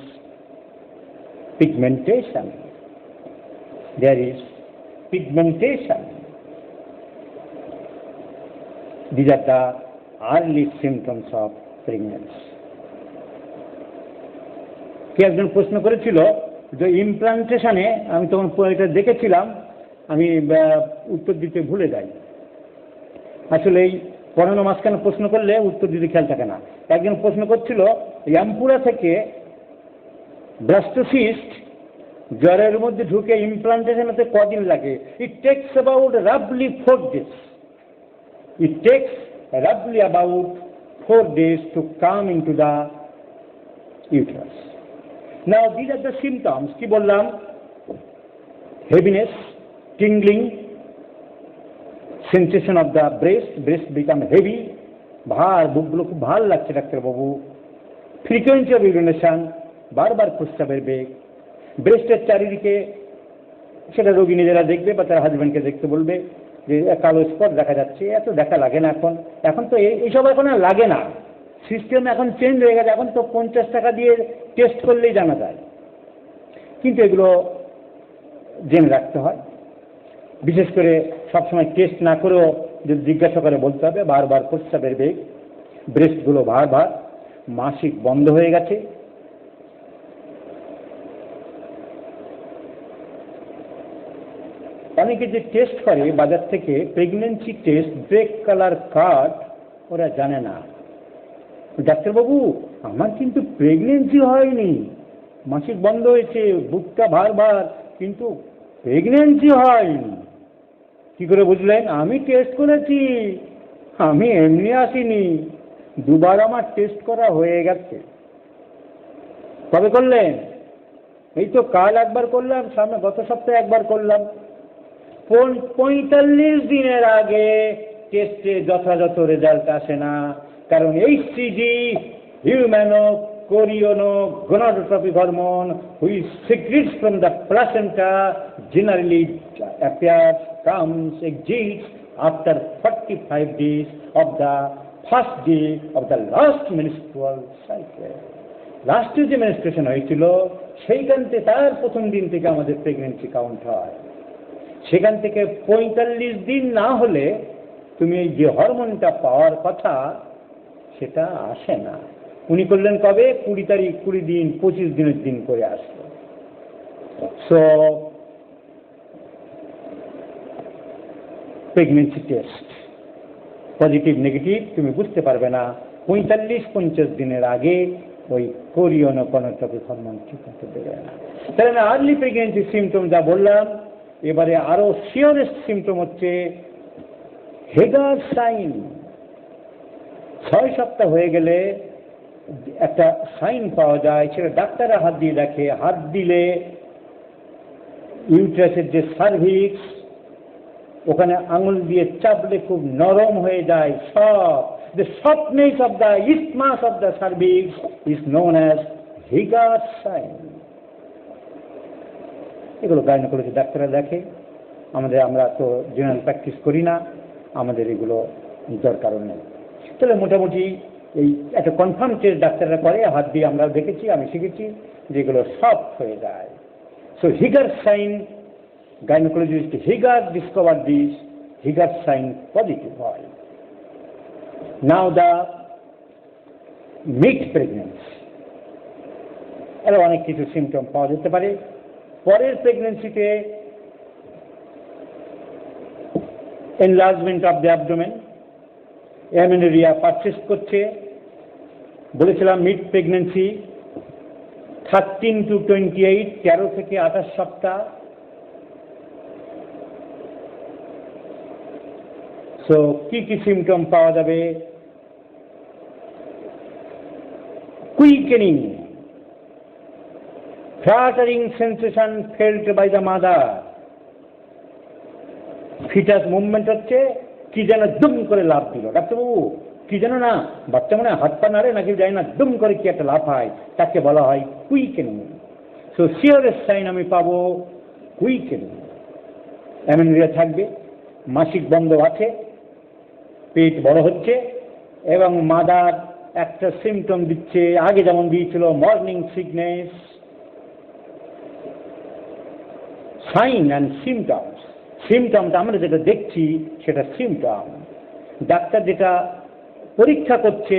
pigmentation. There is pigmentation. These are the early symptoms of pregnancy. কে একজন প্রশ্ন করেছিল যে ইমপ্লান্টেশনে, আমি তখন এটা দেখেছিলাম, আমি উত্তর দিতে ভুলে যাই। আসলে এই পড়ানো মাঝখানে প্রশ্ন করলে উত্তর দিতে খেয়াল থাকে না। একজন প্রশ্ন করছিল অ্যাম্পুরা থেকে ব্লাস্টোসিস্ট জ্বরের মধ্যে ঢুকে ইমপ্লান্টেশন হতে কদিন লাগে? ইট টেকস অ্যাবাউট রাফলি 4 days. It takes roughly about 4 days to come into the uterus. Now these are the symptoms. কি বললাম? heaviness, tingling, sensation of the breast become heavy, ভার, বুকগুলো খুব ভার লাগছে ডাক্তারবাবু, ফ্রিকোয়েন্সি অফ ইউরিনেশন, বারবার প্রস্রাবের বেগ, ব্রেস্টের চারিদিকে, সেটা রোগী নিজেরা দেখবে বা তার হাজব্যান্ডকে দেখতে বলবে যে কালো স্পট দেখা যাচ্ছে, এত দেখা লাগে না এখন, এখন তো এইসব এখন আর লাগে না, সিস্টেম এখন চেঞ্জ হয়ে গেছে, এখন তো 50 টাকা দিয়ে টেস্ট করলেই জানা যায়। কিন্তু এগুলো জেনে রাখতে হয়, বিশেষ করে সবসময় টেস্ট না করেও যদি জিজ্ঞাসা করে বলতে হবে বারবার প্রস্রাবের বেগ, ব্রেস্টগুলো ভার, মাসিক বন্ধ হয়ে গেছে। অনেকে যে টেস্ট করে বাজার থেকে pregnancy test, break colour card, ওরা জানে না। ডাক্তারবাবু আমার কিন্তু প্রেগনেন্সি হয়নি, মাসিক বন্ধ হয়েছে, বুকটা ভার, কিন্তু প্রেগনেন্সি হয়নি। কি করে বুঝলেন? আমি টেস্ট করেছি, আমি এমনি আসিনি, দুবার আমার টেস্ট করা হয়ে গেছে। কবে করলেন? এই তো কাল একবার করলাম, সামনে গত সপ্তাহে একবার করলাম। 45 দিনের আগে টেস্টে যথাযথ রেজাল্ট আসে না, কারণ HCG, হিউম্যানো কোরিয়ানো gonadotrophic hormone, which secretes from the placenta, generally appears, comes, exits after 45 days of the first day of the last menstrual cycle. লাস্টে যে মেনস্ট্রুয়েশন হয়েছিল সেইখান থেকে তার প্রথম দিন থেকে আমাদের প্রেগনেন্সি কাউন্ট হয়। সেখান থেকে 45 দিন না হলে তুমি যে হরমোনটা পাওয়ার কথা সেটা আসে না। উনি করলেন কবে? 20 তারিখ, 20 দিন, 25 দিনের দিন করে আসলো। So pregnancy test positive negative তুমি বুঝতে পারবে না 45-50 দিনের আগে ওই কোরিয়ানো gonadotrophic হরমোন ঠিক মতো বেরোয় না। তাহলে আমি আর্লি প্রেগনেন্সি সিমটম যা বললাম, এবারে আরো সিওরেস্ট সিমটম হচ্ছে হেগার সাইন। 6 সপ্তাহ হয়ে গেলে একটা সাইন পাওয়া যায়, সেটা ডাক্তাররা হাত দিয়ে দেখে। হাত দিলে ইউট্রাসের যে সার্ভিক্স, ওখানে আঙুল দিয়ে চাপলে খুব নরম হয়ে যায়, soft. The softness of the isthmus of the cervix is known as Hegar's sign. এগুলো গাইনোকোলজি ডাক্তাররা দেখে, আমরা তো জেনারেল প্র্যাকটিস করি না, আমাদের এগুলো দরকারও নেই। তাহলে মোটামুটি এই একটা কনফার্ম টেস্ট ডাক্তাররা করে, হাত দিয়ে আমরা দেখেছি, আমি শিখেছি যেগুলো সফট হয়ে যায়। So Hegar's sign, gynecologist Hegar discovered this, Hegar's sign positive হয়। Now the mixed pregnancy, আরো অনেক কিছু সিমটম পাওয়া যেতে পারে। পরের প্রেগনেন্সিতে enlargement of the abdomen, amenorrhoea persist করছে। বলেছিলাম মিড প্রেগনেন্সি 13 to 28, 13 থেকে 28 সপ্তাহ। সো কি কি সিমটম পাওয়া যাবে? Quickening, fluttering sensation felt by the mother, foetus movement হচ্ছে, কি যেন দুম করে লাফ দিল। ডাক্তারবাবু কি যেন না, বাচ্চা মনে হাত পা নাড়ে নাকি যায় না, দুম করে কি একটা লাফ হয়, তাকে বলা হয় কুইকেনিং। সো সিওরেস্ট সাইন আমি পাবো কুইকেনিং। অ্যামেনোরিয়া থাকবে, মাসিক বন্ধ আছে, পেট বড় হচ্ছে, এবং মাদার একটা সিমটম দিচ্ছে, আগে যেমন দিয়েছিল morning sickness. Sign and symptoms, সিমটমটা আমরা যেটা দেখছি সেটা সিমটম, ডাক্তার যেটা পরীক্ষা করছে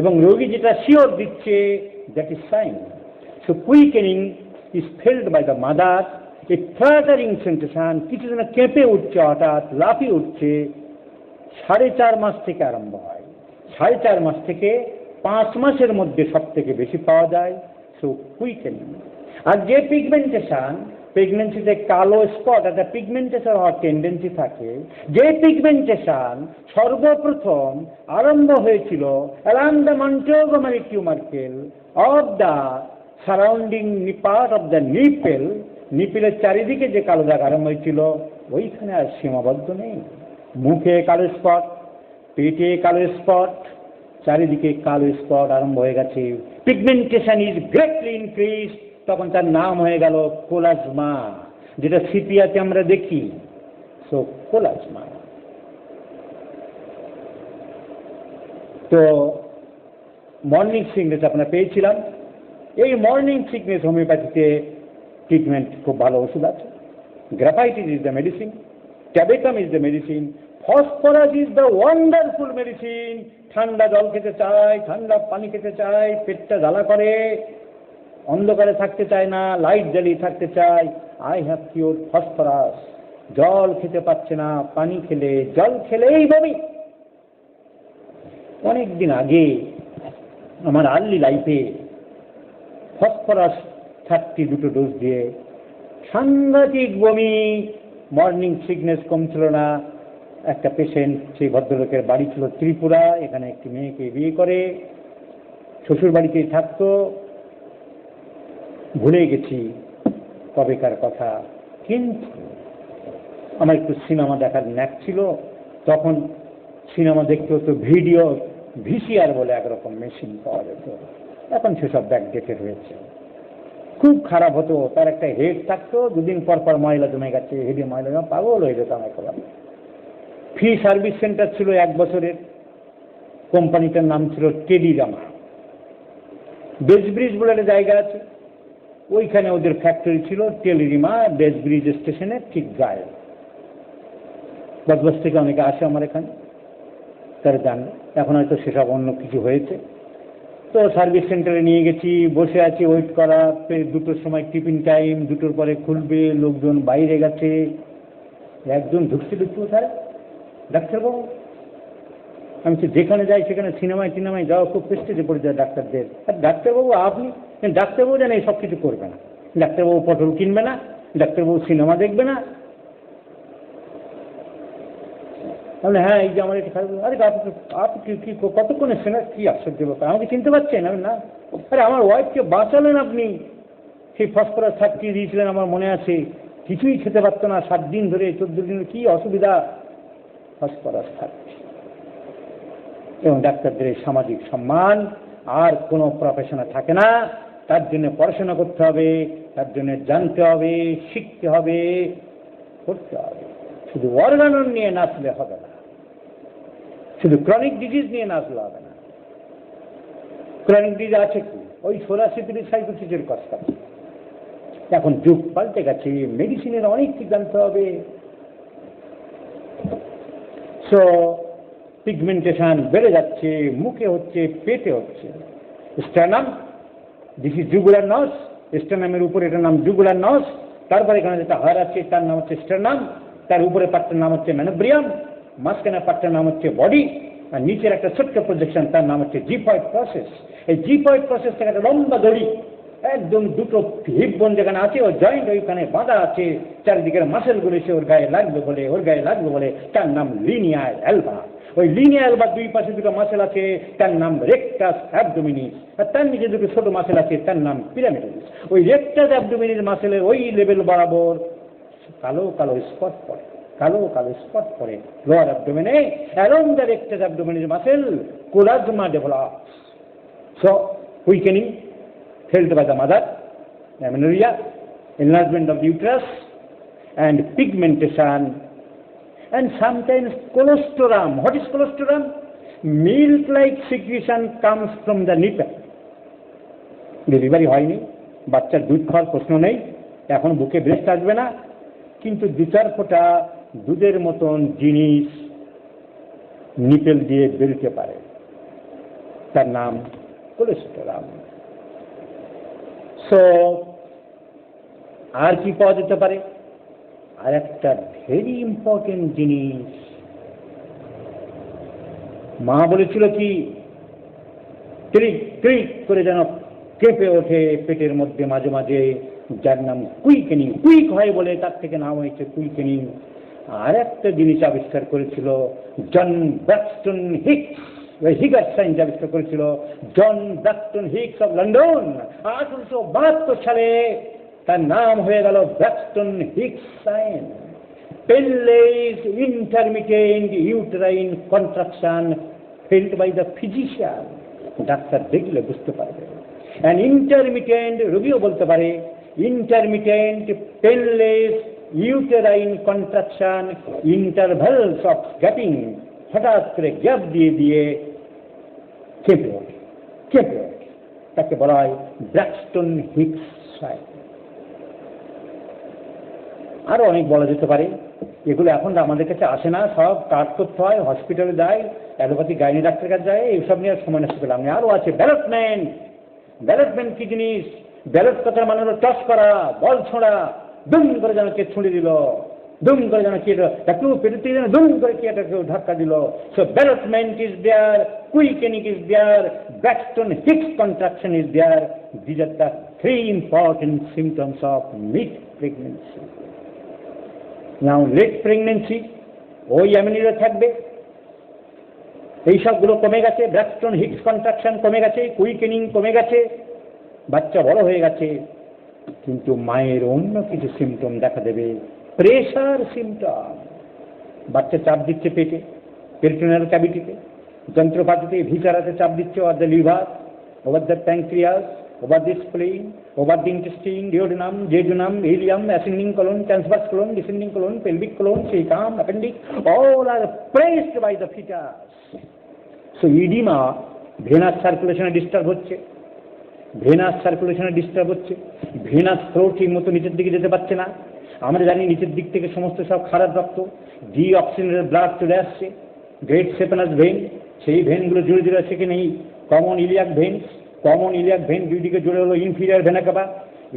এবং রোগী যেটা শিওর দিচ্ছে, that is sign. So quickening is felt by the mother, a fluttering sensation, কিছু যেন কেঁপে উঠছে, হঠাৎ লাফিয়ে উঠছে। 4.5 মাস থেকে আরম্ভ হয়, 4.5 মাস থেকে 5 মাসের মধ্যে সব থেকে বেশি পাওয়া যায়। সো কুইকেনিং। আর যে পিগমেন্টেশন, প্রেগনেন্সিতে কালো স্পট, একটা পিগমেন্টেশন হওয়ার টেন্ডেন্সি থাকে, যে পিগমেন্টেশন সর্বপ্রথম আরম্ভ হয়েছিল along the Montgomery tubercle of the surrounding part of the nipple, নিপিলের চারিদিকে যে কালো দাগ আরম্ভ হয়েছিল ওইখানে আর সীমাবদ্ধ নেই। মুখে কালো স্পট, পেটে কালো স্পট, চারিদিকে কালো স্পট আরম্ভ হয়ে গেছে। Pigmentation is greatly increase. তখন তার নাম হয়ে গেল কোলাজমা, যেটা সিপিয়াতে আমরা দেখি। সো কোলাজমা। তো মর্নিং সিকনেস আপনারা পেয়েছিলাম। এই মর্নিং সিকনেস হোমিওপ্যাথিতে ট্রিটমেন্ট খুব ভালো ওষুধ আছে। Graphites is the medicine, ট্যাবেকাম is the medicine, phosphorus is the wonderful medicine. ঠান্ডা জল খেতে চায়, ঠান্ডা পানি খেতে চায়, পেটটা জ্বালা করে, অন্ধকারে থাকতে চায় না, লাইট জ্বালিয়ে থাকতে চায়। I have cure phosphorus. জল খেতে পাচ্ছে না, পানি খেলে, জল খেলেই বমি। অনেকদিন আগে আমার আর্লি লাইফে ফসফরাস 32 ডোজ দিয়ে সাংঘাতিক বমি, মর্নিং সিকনেস কমছিল না। একটা পেশেন্ট, সেই ভদ্রলোকের বাড়ি ছিল ত্রিপুরা, এখানে একটি মেয়েকে বিয়ে করে, শ্বশুর বাড়িতেই থাকতো। ভুলে গেছি কবেকার কথা, কিন্তু আমার একটু সিনেমা দেখার ন্যাক ছিল। তখন সিনেমা দেখতে হতো ভিডিও ভিসিআর বলে একরকম মেশিন পাওয়া যেত। এখন সেসব ব্যাকডেটেড হয়েছে। খুব খারাপ হতো। তার একটা হেড থাকতো, দুদিন পর পর ময়লা জমে গেছে, হেডে ময়লা জমা, পাগল হয়ে যেতাম একেবারে। ফ্রি সার্ভিস সেন্টার ছিল 1 বছরের। কোম্পানিটার নাম ছিল টেলিরামা। বেসব্রিজ বলে একটা জায়গা আছে, ওইখানে ওদের ফ্যাক্টরি ছিল। টেলিরিমা বেসব্রিজ স্টেশনের ঠিক গায়ে। বজবজ থেকে অনেকে আসে আমার এখানে, তারা জানে। এখন হয়তো সেসব অন্য কিছু হয়েছে। তো সার্ভিস সেন্টারে নিয়ে গেছি, বসে আছি, ওয়েট করা। 2টোর সময় টিফিন টাইম, 2টোর পরে খুলবে, লোকজন বাইরে গেছে। একজন ঢুকছিল, কোথায় ডাক্তারবাবু? আমি যেখানে যাই সেখানে সিনেমায় টিনেমায় যাওয়া খুব প্রেস্টিজে পড়ে যায় ডাক্তারদের। আর ডাক্তারবাবু আপনি? ডাক্তারবাবু জানে এই সব কিছু করবে না। ডাক্তারবাবু পটল কিনবে না, ডাক্তারবাবু সিনেমা দেখবে না। তাহলে হ্যাঁ, এই যে আমার এটা খারাপ। আরে আপনি কি কতক্ষণে শোনা? কি আশ্চর্য ব্যাপার, আমাকে চিনতে পারছেন? আমি না, আরে আমার ওয়াইফকে বাঁচালেন আপনি। সেই ফসফরাস ছাড়িয়ে দিয়েছিলেন, আমার মনে আছে। কিছুই খেতে পারতো না 7 দিন ধরে, 14 দিন, কি অসুবিধা। ফসফরাস ছাড়ছে। এবং ডাক্তারদের সামাজিক সম্মান আর কোনো প্রফেশনে থাকে না। তার জন্য পড়াশোনা করতে হবে, তার জন্য জানতে হবে, শিখতে হবে, করতে হবে। শুধু অর্গানন নিয়ে নাচলে হবে না, শুধু ক্রনিক ডিজিজ নিয়ে নাচলে হবে না। ক্রনিক ডিজিজ আছে কি? ওই 86 সাইকোসিসের কথা। এখন যুগ পাল্টে গেছে, মেডিসিনের অনেক কিছু জানতে হবে। সো পিগমেন্টেশন বেড়ে যাচ্ছে, মুখে হচ্ছে, পেটে হচ্ছে। Sternum, this is jugular notch. স্ট্যানামের উপরে এটার নাম জুগুলার নস। তারপরে এখানে যেটা হাড় আছে তার নাম হচ্ছে স্ট্যানাম। তার উপরে পার্টটার নাম হচ্ছে ম্যানোব্রিয়াম। মাঝখানে পার্টটার নাম হচ্ছে বডি। আর নিচের একটা ছোট্ট প্রজেকশন, তার নাম হচ্ছে জিপয়েড প্রসেস। এই জিপয়েড প্রসেস থেকে একটা লম্বা দড়ি, একদম 2টো হিপ বোন যেখানে আছে, ওই জয়েন্ট ওইখানে বাঁধা আছে। চারিদিকের মাসেলগুলো এসে ওর গায়ে লাগবে বলে তার নাম লিনিয়ার অ্যালবা। ওই লিনিয়ার অ্যালবার 2 পাশে 2টো মাসেল আছে, তার নাম রেকটাস অ্যাবডোমিনিস। আর তার নিচে 2টো ছোট মাসেল আছে, তার নাম পিরামিডালিস। ওই রেকটাস অ্যাবডোমিনিস মাসেলের ওই লেভেল বরাবর কালো কালো স্পট পড়ে, লোয়ার অ্যাবডোমেনে। Along the rectus abdominis muscle chloasma develops. So quickening felt by the mother, amenorrhea, enlargement of the uterus, and pigmentation, and sometimes colostrum. What is colostrum? Milk-like secretion comes from the nipple. Delivery হয়নি, বাচ্চার দুধ খাওয়ার প্রশ্ন নেই, এখন বুকে breast আসবে না, কিন্তু 2-4 ফোঁটা দুধের মতন জিনিস নিপেল দিয়ে বেরোতে পারে, তার নাম কোলেস্টেরাম। সো আর কি পাওয়া যেতে পারে? আর একটা ভেরি ইম্পর্টেন্ট জিনিস মা বলেছিল কি, ক্রিক ক্রিক করে যেন কেঁপে ওঠে পেটের মধ্যে মাঝে মাঝে, যার নাম কুইকেনিং। কুইক হয় বলে তার থেকে নাম হয়েছে কুইকেনিং। আর একটা জিনিস আবিষ্কার করেছিল John Braxton Hicks, Hegar signs আবিষ্কার করেছিল John Braxton Hicks of London 1872 সালে। তার নাম হয়ে গেল Braxton Hicks sign. Painless intermittent uterine contraction felt by the physician. Doctor দেখলে বুঝতে পারবে। অ্যান্ড ইন্টারমিটেন্ট, রোগীও বলতে পারে, intermittent painless uterine contraction, intervals of gapping, হঠাৎ করে গ্যাপ দিয়ে দিয়ে কেঁপে ওঠে, কেঁপে ওঠে, তাকে বলা হয় ব্র্যাক্সটন হিক্স সাইন। আরো অনেক বলা যেতে পারে, এগুলো এখন আমাদের কাছে আসে না, সব কাজ করতে হয়, হসপিটালে যায়, অ্যালোপ্যাথি গাইনি ডাক্তারের কাছে যায়, এইসব নিয়ে সময় নষ্ট করলাম না। আরো আছে ডেভেলপমেন্ট। ডেভেলপমেন্ট কি জিনিস? ডেভেলপ কথার মানে হলো টস করা, বল ছোঁড়া, দুম করে যেন কে ছুঁড়ে দিল, দুম করে যেন কে একটু পেটের থেকে যেন দুম করে কে একটা ধাক্কা দিল। So development is there, quickening is there, Braxton Hicks contraction is there. These are the three important symptoms of mid pregnancy. Now late pregnancy ওই অ্যামিনিরা থাকবে, এই সবগুলো কমে গেছে, ব্র্যাক্সটন হিক্স কন্ট্রাকশন কমে গেছে, কুইকেনিং কমে গেছে, বাচ্চা বড় হয়ে গেছে, কিন্তু মায়ের অন্য কিছু সিমটম দেখা দেবে। প্রেশার সিমটম, বাচ্চা চাপ দিচ্ছে পেটে, পেরিটোনিয়াল ক্যাভিটিতে, যন্ত্রপাতিতে, ভিসারাতে চাপ দিচ্ছে, over the liver, over the pancreas, over the spleen, over the intestine, duodenum, jejunum, ileum, ascending colon, transverse colon, descending colon, pelvic colon, cecum, appendix, all are pressed by the fetus. So edema, venous circulation disturb হচ্ছে, venous সার্কুলেশনে disturb হচ্ছে, venous flow ঠিক মতো নিচের দিকে যেতে পারছে না। আমরা জানি নিচের দিক থেকে সমস্ত সব খারাপ রক্ত, ডি অক্সিজেনের ব্লাড চলে আসছে, গ্রেট সেপেনাস ভেন, সেই ভেনগুলো জুড়ে জুড়ে সেখানে common iliac veins, common iliac vein দুই দিকে জুড়ে হলো inferior vena cava,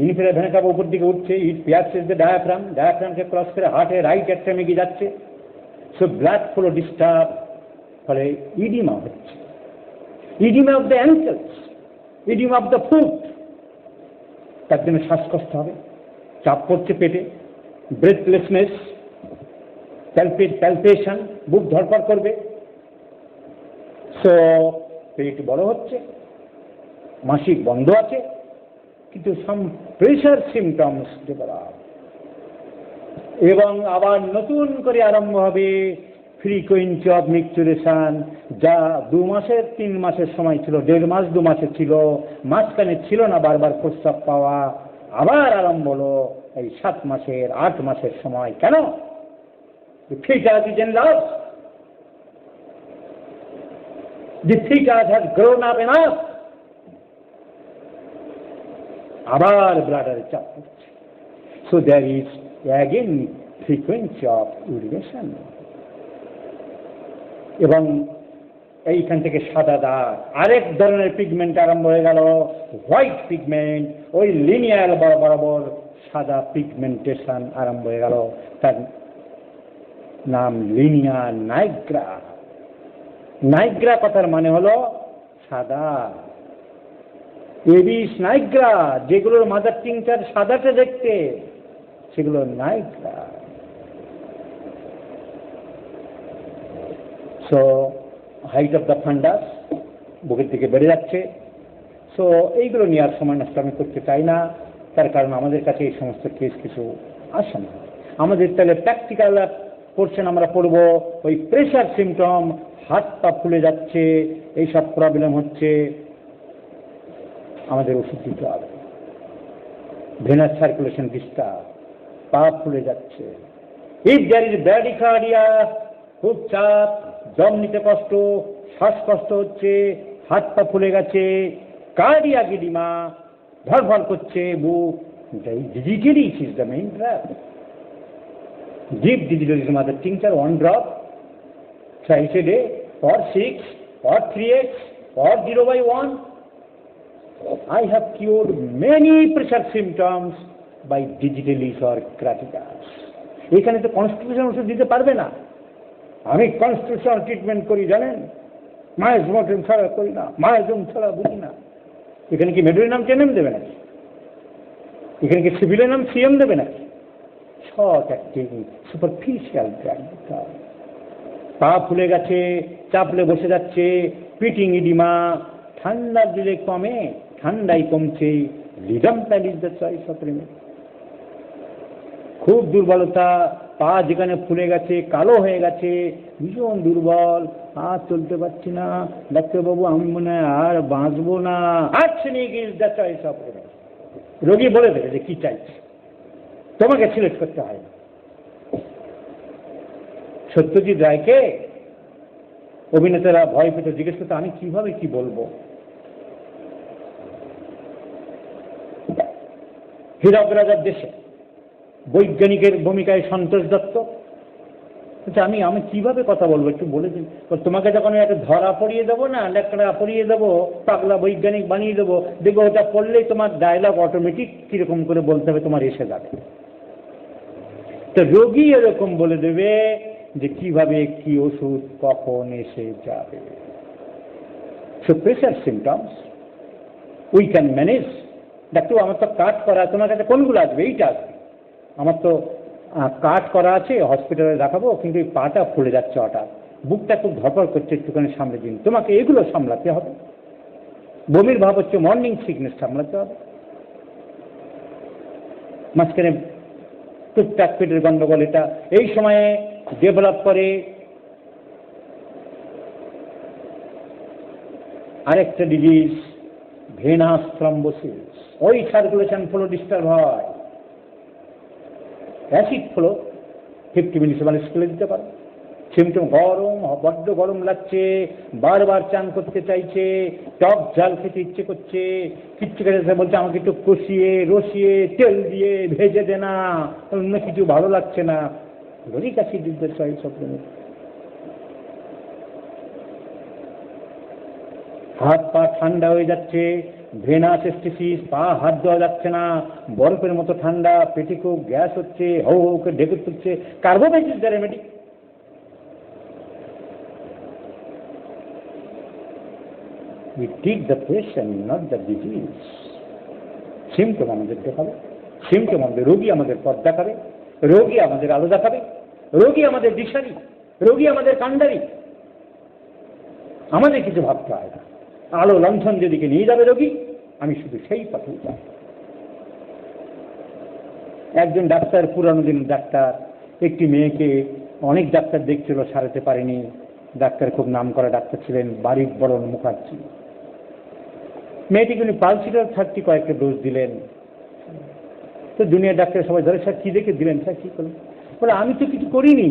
inferior vena cava উপর দিকে উঠছে, ইট পিয়ার্সেস দ্য ডায়াফ্রাম, ডায়াফ্রামকে ক্রস করে হার্টে রাইট অ্যাট্রামে গিয়ে যাচ্ছে। সো ব্লাড ফ্লো ডিস্টার্ব, ফলে ইডিমা হচ্ছে, oedema of the ankles, oedema of the foot, তার জন্য শ্বাসকষ্ট হবে, চাপ পড়ছে পেটে, ব্রেথলেসনেস, প্যালপেশন, বুক ধরপড় করবে। সো পেট বড় হচ্ছে, মাসিক বন্ধ আছে, কিন্তু সাম প্রেশার সিমটমস ডেভেলপ, এবং আবার নতুন করে আরম্ভ হবে ফ্রিকোয়েন্সি অফ মিকচুরেশন, যা 2 মাসের 3 মাসের সময় ছিল, 1.5 মাস 2 মাসের ছিল, মাঝখানে ছিল না বারবার প্রস্রাব পাওয়া, আবার আরম্ভ হলো এই 7 মাসের 8 মাসের সময়। কেন? The fetus is enlarged, the fetus has grown up enough, আবার ব্লাডারে চাপ পড়ছে। So there is again frequency of urination, এবং এইখান থেকে সাদা দাগ, আরেক ধরনের পিগমেন্ট আরম্ভ হয়ে গেল, হোয়াইট পিগমেন্ট, ওই লিনিয়ার বরাবর সাদা পিগমেন্টেশন আরম্ভ হয়ে গেল, তার নাম লিনিয়া নাইগ্রা। নাইগ্রা কথার মানে হলো সাদা, এবিস নাইগ্রা, যেগুলোর মাদার টিংচার সাদাতে দেখতে, সেগুলো Niagara. So height of the ফান্ডাস বুকের দিকে বেড়ে যাচ্ছে। সো এইগুলো নিয়ে আর সময় নষ্ট আমি করতে চাই না, তার কারণ আমাদের কাছে এই সমস্ত কেস কিছু আসে না। আমাদের তাহলে প্র্যাকটিক্যাল পোর্শন আমরা পড়ব, ওই প্রেশার সিমটম, হাত পা ফুলে যাচ্ছে, এইসব প্রবলেম হচ্ছে, আমাদের ওষুধ দিতে হবে। ভেনাস সার্কুলেশন ডিস্টার্ব, পা ফুলে যাচ্ছে, ইফ দেয়ার ইজ ব্র্যাডিকার্ডিয়া, খুব চাপ, দম নিতে কষ্ট, শ্বাসকষ্ট হচ্ছে, হাত পা ফুলে গেছে, কার্ডিয়াক ইডিমা, ধরফর করছে বুক, digitalis is the main trap. Give digitalis mother tincture 1 drop twice a day, or 6, or 3x, or 0/1. I have cured many pressure symptoms by digitalis or Cratatas. এখানে তো কনস্টিটিউশন ওষুধ দিতে পারবে না। আমি কনস্টিটিউশন ট্রিটমেন্ট করি, জানেন, মায়োজম ছাড়া করি না, মায়োজম ছাড়া বুঝি না। এখানে কি মেডুলের নাম টেনেম দেবে নাকি? এখানে কি সিভিলের নাম সিএম দেবে নাকি? শর্ট অ্যাক্টিং সুপারফিশিয়াল ড্রাগ দিতে হবে। পা ফুলে গেছে, চাপলে বসে যাচ্ছে, পিটিং ইডিমা, ঠান্ডা দিলে কমে, ঠান্ডাই কমছে, ledum pal is the choice of remedy. খুব দুর্বলতা, পা যেখানে ফুলে গেছে, কালো হয়ে গেছে, ভীষণ দুর্বল, আর চলতে পারছি না, ডাক্তারবাবু আমি মনে হয় আর বাঁচবো না। রোগী বলে দেবে যে কি চাইছে, তোমাকে সিলেক্ট করতে হয় না। সত্যজিৎ রায়কে অভিনেতারা ভয় পেত, জিজ্ঞেস করতো আমি কিভাবে কি বলবো। হীরক রাজার দেশে বৈজ্ঞানিকের ভূমিকায় সন্তোষ দত্ত, আমি আমি কিভাবে কথা বলবো একটু বলে দিন। তোমাকে যখন একটা ধরা পড়িয়ে দেবো না, লেখা পড়িয়ে দেবো, পাগলা বৈজ্ঞানিক বানিয়ে দেবো, দেখবো ওটা পড়লেই তোমার ডায়লগ অটোমেটিক কিরকম করে বলতে হবে তোমার এসে যাবে। তো রোগী এরকম বলে দেবে যে কিভাবে কি ওষুধ কখন এসে যাবে। So pressure symptoms we can manage. Doctor আমার তো কাট করা, তোমার কাছে কোনগুলো আসবে? এইটা আসবে। আমার তো কাট করা আছে, হসপিটালে দেখাবো, কিন্তু এই পাটা ফুলে যাচ্ছে হঠাৎ, বুকটা খুব ধরপড় করছে, একটুখানি সামনে দিন। তোমাকে এগুলো সামলাতে হবে। বমির ভাব হচ্ছে, মর্নিং সিকনেস সামলাতে হবে। মাঝখানে টুকটাক পেটের গন্ডগোল, এটা এই সময়ে ডেভেলপ করে আরেকটা ডিজিজ, ভেনাস থ্রম্বোসিস। ওই সার্কুলেশন ফ্লো ডিস্টার্ব হয়, অ্যাসিড ফ্লো 50 মিনিট মানে স্কুলে দিতে পারে। সিমটম গরম, বড্ড গরম লাগছে, বারবার চান করতে চাইছে, টক ঝাল খেতে ইচ্ছে করছে, কিচ্ছু খেতে বলছে আমাকে একটু কষিয়ে রসিয়ে তেল দিয়ে ভেজে দে না, অন্য কিছু ভালো লাগছে না। Uric acid is the choice of the. হাত পা ঠান্ডা হয়ে যাচ্ছে, ভেনাস এস্টিসিস, পা হাত দেওয়া যাচ্ছে না, বরফের মতো ঠান্ডা, পেটে খুব গ্যাস হচ্ছে, হৌ হৌ করে ঢেকে তুলছে। Carbohydrate the remedy. We treat the patient, not the disease. Symptom আমাদের দেখাবে, সিমটম আমাদের, রোগী আমাদের পথ দেখাবে, রোগী আমাদের আলো দেখাবে, রোগী আমাদের দিশারি, রোগী আমাদের কাণ্ডারি। আমাদের কিছু ভাবতে হয় না, আলো লণ্ঠন যেদিকে নিয়ে যাবে রোগী, আমি শুধু সেই পথে যাই। একজন ডাক্তার, পুরানো দিনের ডাক্তার, একটি মেয়েকে অনেক ডাক্তার দেখছিল, সারাতে পারেনি। ডাক্তার খুব নাম করা ডাক্তার ছিলেন, বারিক বরণ মুখার্জি। মেয়েটিকে উনি পালসিটার 30 কয়েকটা ডোজ দিলেন। তো দুনিয়ার ডাক্তার সবাই ধরে, স্যার কি দেখে দিলেন, স্যার কি করলেন? বলে আমি তো কিছু করিনি,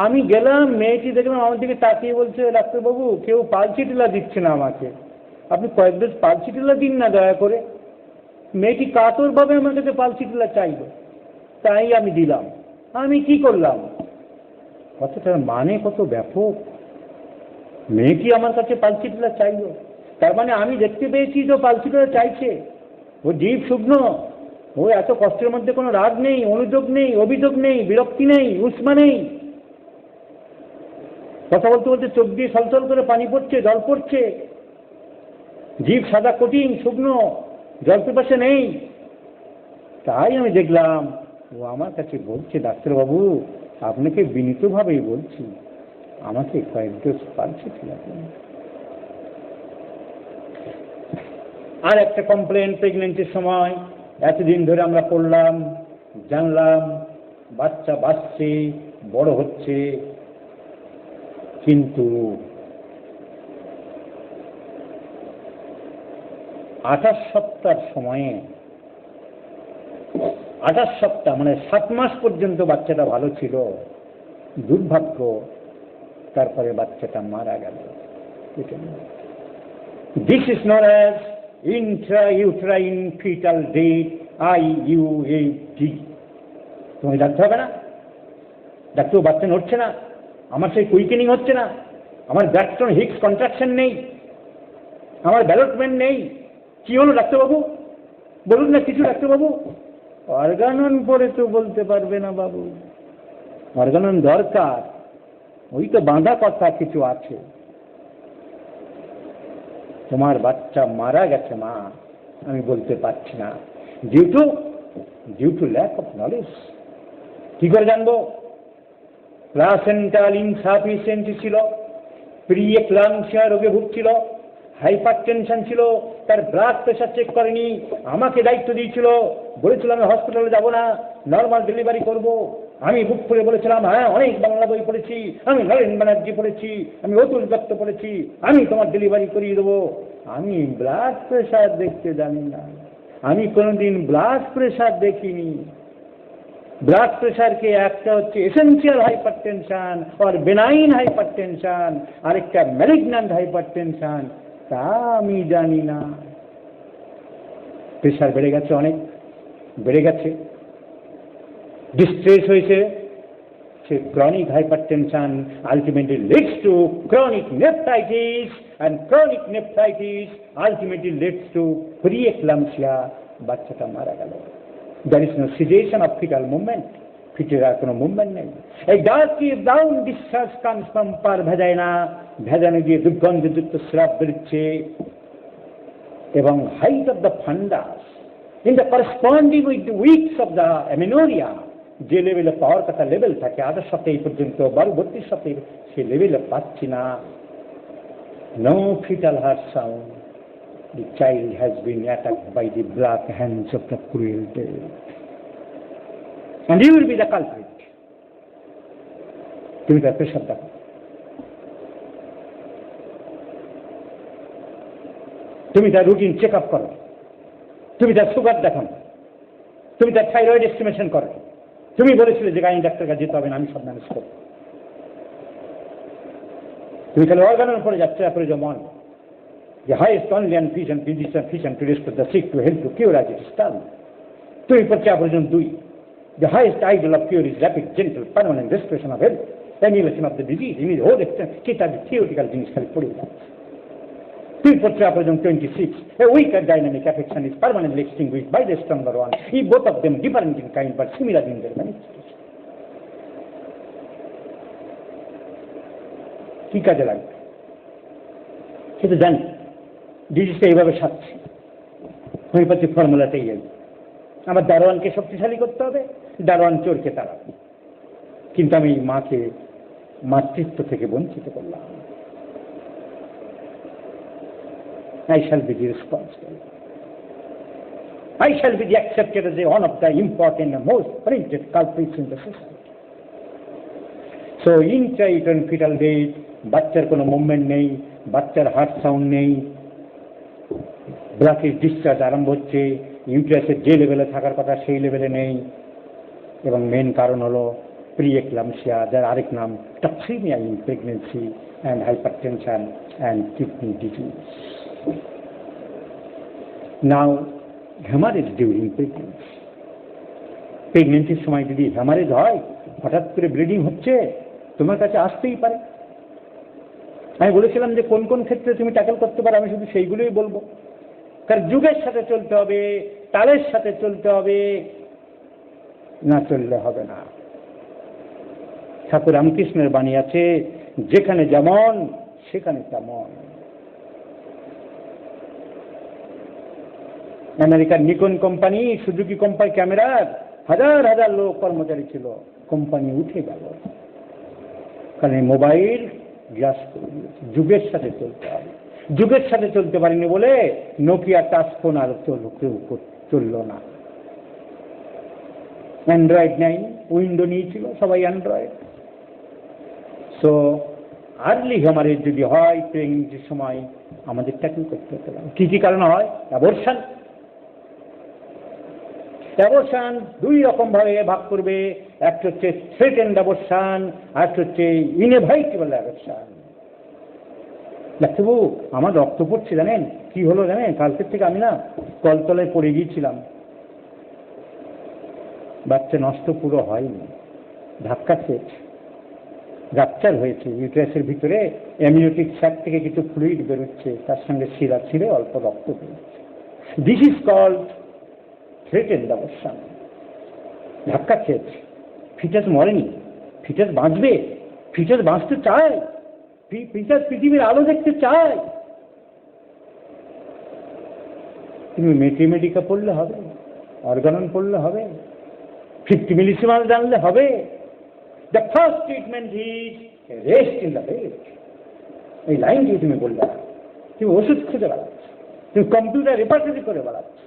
আমি গেলাম, মেয়েটি দেখলাম আমার দিকে তাকিয়ে বলছে, ডাক্তারবাবু কেউ পালসিটিলা দিচ্ছে না আমাকে, আপনি কয়েক ডোজ পালসিটিলা দিন না দয়া করে। মেয়েটি কাতরভাবে আমার কাছে পালসিটিলা চাইল, তাই আমি দিলাম। আমি কি করলাম? কথাটার মানে কত ব্যাপক। মেয়েটি আমার কাছে পালসিটিলা চাইল, তার মানে আমি দেখতে পেয়েছি যে পালসিটিলা চাইছে। ও জীব শুকনো, ও এত কষ্টের মধ্যে কোনো রাগ নেই, অনুযোগ নেই, অভিযোগ নেই, বিরক্তি নেই, উষ্মা নেই। কথা বলতে বলতে চোখ দিয়ে ছলছল করে পানি পড়ছে, জল পড়ছে। জীব সাদা কঠিন শুকনো, জল পিপাসা নেই। তাই আমি দেখলাম ও আমার কাছে বলছে, ডাক্তারবাবু আপনাকে বিনীতভাবেই বলছি, আমাকে কয়েক ডোজ পালসিটিলা দিন। আর একটা কমপ্লেন, প্রেগনেন্সির সময় এতদিন ধরে আমরা পড়লাম, জানলাম, বাচ্চা বাঁচছে, বড় হচ্ছে, কিন্তু 28 সপ্তাহ সময়ে, 28 সপ্তাহ মানে 7 মাস পর্যন্ত বাচ্চাটা ভালো ছিল। দুর্ভাগ্য, তারপরে বাচ্চাটা মারা গেল। This is not as intrauterine foetal death, IUAD। তুমি জানতে হবে না? ডাক্তার বাচ্চা নড়ছে না, আমার সেই কুইকেনিং হচ্ছে না, আমার ব্যাটস্টন হিক্স কন্ট্রাকশন নেই, আমার ব্যালটমেন্ট নেই। কি হলো ডাক্তারবাবু? বলুন না কিছু ডাক্তারবাবু। অর্গানন পরে তো বলতে পারবে না বাবু, অর্গানন দরকার, ওই তো বাঁধা কথা কিছু আছে। তোমার বাচ্চা মারা গেছে মা, আমি বলতে পারছি না, due to lack of knowledge. কি করে জানবো? প্লাসেন্টাল ইনসাফিসিয়েন্সি ছিল, প্রি এক্লাম্পসিয়া রোগে ভুগছিল, হাইপার টেনশন ছিল, তার ব্লাড প্রেশার চেক করেনি, আমাকে দায়িত্ব দিয়েছিল, বলেছিল আমি হসপিটালে যাব না, নর্মাল ডেলিভারি করব। আমি বুক করে বলেছিলাম, হ্যাঁ অনেক বাংলা বই পড়েছি, আমি নরেন ব্যানার্জি পড়েছি, আমি অতুল দত্ত পড়েছি, আমি তোমার ডেলিভারি করিয়ে দেবো। আমি ব্লাড প্রেশার দেখতে জানি না, আমি কোনোদিন ব্লাড প্রেশার দেখিনি। ব্লাড প্রেশারকে একটা হচ্ছে এসেন্সিয়াল হাইপার টেনশন আর বেনাইন হাইপার টেনশন, আরেকটা ম্যালিগন্যান্ট হাইপার টেনশন, তা আমি জানি না। প্রেশার বেড়ে গেছে, অনেক বেড়ে গেছে, ডিস্ট্রেস হয়েছে, সে chronic hypertension ultimately leads to chronic nephritis, and chronic nephritis ultimately leads to preeclampsia. বাচ্চাটা মারা গেল। There is no cessation of fetal movement. ফিটের আর কোনো মুভমেন্ট নেই। এই darky brown discharge comes from per vagina, vagina দিয়ে দুর্গন্ধযুক্ত স্রাব বেরোচ্ছে, এবং height of the fundus in the corresponding with the weeks of the amenorrhoea, যে লেভেলে পাওয়ার কথা লেভেল থাকে 28 সপ্তাহ এই পর্যন্ত, 32 সপ্তাহে সে লেভেলে পাচ্ছি না। No foetal heart sound, the child has been attacked by the black hands of the cruel dead, and you will be the culprit. তুমি তার প্রেশার দেখো, তুমি তার রুটিন চেক আপ করো, তুমি তার সুগার দেখান, তুমি তার থাইরয়েড এস্টিমেশন করো। তুমি বলেছিলে যে গাইনি ডাক্তার কাছে যেতে হবে না, আমি সব ম্যানেজ করব। তুমি তাহলে অর্গানের উপরে যাচ্ছে, তারপরে যেমন the highest only and physician to restore the sick to help to cure as it is done. তুমি পড়ছে পর্যন্ত 2, the highest ideal of cure is rapid, gentle, permanent restoration of health, annihilation of the disease. In the whole extent, সেটা theoretical জিনিস খালি পড়ে যাচ্ছে। তুমি পড়ছে পর্যন্ত 26, a weaker dynamic affection is permanently extinguished by the stronger one, if both of them different in kind but similar in their manifestation. কি কাজে লাগবে সেটা জানি, ডিজিজটা এইভাবে সারছে। হোমিওপ্যাথি ফর্মুলাটাই এই, আমার দারোয়ানকে শক্তিশালী করতে হবে, দারোয়ান চোরকে তাড়াবে। কিন্তু আমি মাকে মাতৃত্ব থেকে বঞ্চিত করলাম। I shall be the responsible. I shall be the accepted as one of the important and most printed culprits in the society. So intrauterine fetal death, বাচ্চার কোনো মুভমেন্ট নেই, বাচ্চার হার্ট সাউন্ড নেই, ব্লাকের ডিসচার্জ আরম্ভ হচ্ছে, ইউটেরাসের যে লেভেলে থাকার কথা সেই লেভেলে নেই, এবং মেন কারণ হলো প্রিএক্লাম্পসিয়া, যার আরেক নাম toxaemia in pregnancy and hypertension and kidney disease. Now haemorrhage during pregnancy, প্রেগনেন্সির সময় যদি হেমারেজ হয়, হঠাৎ করে ব্লিডিং হচ্ছে, তোমার কাছে আসতেই পারে। আমি বলেছিলাম যে কোন কোন ক্ষেত্রে তুমি ট্যাকল করতে পারো, আমি শুধু সেইগুলোই বলবো, কারণ যুগের সাথে চলতে হবে, তালের সাথে চলতে হবে, না চললে হবে না। ঠাকুর রামকৃষ্ণের বাণী আছে, যেখানে যেমন সেখানে তেমন। আমেরিকার নিকন কোম্পানি, সুজুকি কোম্পানি ক্যামেরার হাজার হাজার লোক কর্মচারী ছিল, কোম্পানি উঠে গেল, কারণ মোবাইল গ্লাস করে দিয়েছে। যুগের সাথে চলতে হবে, যুগের সাথে চলতে পারিনি বলে নোকিয়া টাচ ফোন আর চলল না। অ্যান্ড্রয়েড নেই, উইন্ডো নিয়েছিল সবাই অ্যান্ড্রয়েড। সো আর্লি হেমারেজ যদি হয় প্রেগনেন্সির সময়, আমাদের ট্যাকল করতে হতে পারে। কি কি কারণে হয়? অ্যাবর্শন। অ্যাবর্শন 2 রকম ভাবে ভাগ করবে, একটা হচ্ছে থ্রেটেন্ড অ্যাবর্শন, আর একটা হচ্ছে ইনএভিটেবল অ্যাবর্শন। ডাক্তারবাবু আমার রক্ত পড়ছে, জানেন কি হলো জানেন? কালকের থেকে আমি না কলতলায় পড়ে গিয়েছিলাম, বাচ্চা নষ্ট পুরো হয়নি, ধাক্কা খেয়েছে, রাপচার হয়েছে, ইউটেরাসের ভিতরে অ্যামনিওটিক স্যাক থেকে কিছু ফ্লুইড বেরোচ্ছে, তার সঙ্গে শিরা ছিঁড়ে অল্প রক্ত বেরোচ্ছে। This is called threatened abortion. ধাক্কা খেয়েছে, ফিটাস মরেনি, ফিটাস বাঁচবে, ফিটাস বাঁচতে চায়, ফিটাস পৃথিবীর আলো দেখতে চায়। তুমি ম্যাথমেটিকা পড়লে হবে, অর্গানন পড়লে হবে, 50 মিলিসিমাল জানলে হবে। The first treatment is rest in the bed. এই লাইনটি তুমি বললে, তুমি ওষুধ খুঁজে বেড়াচ্ছ, তুমি কম্পিউটার রেপার্টরি করে বেড়াচ্ছ।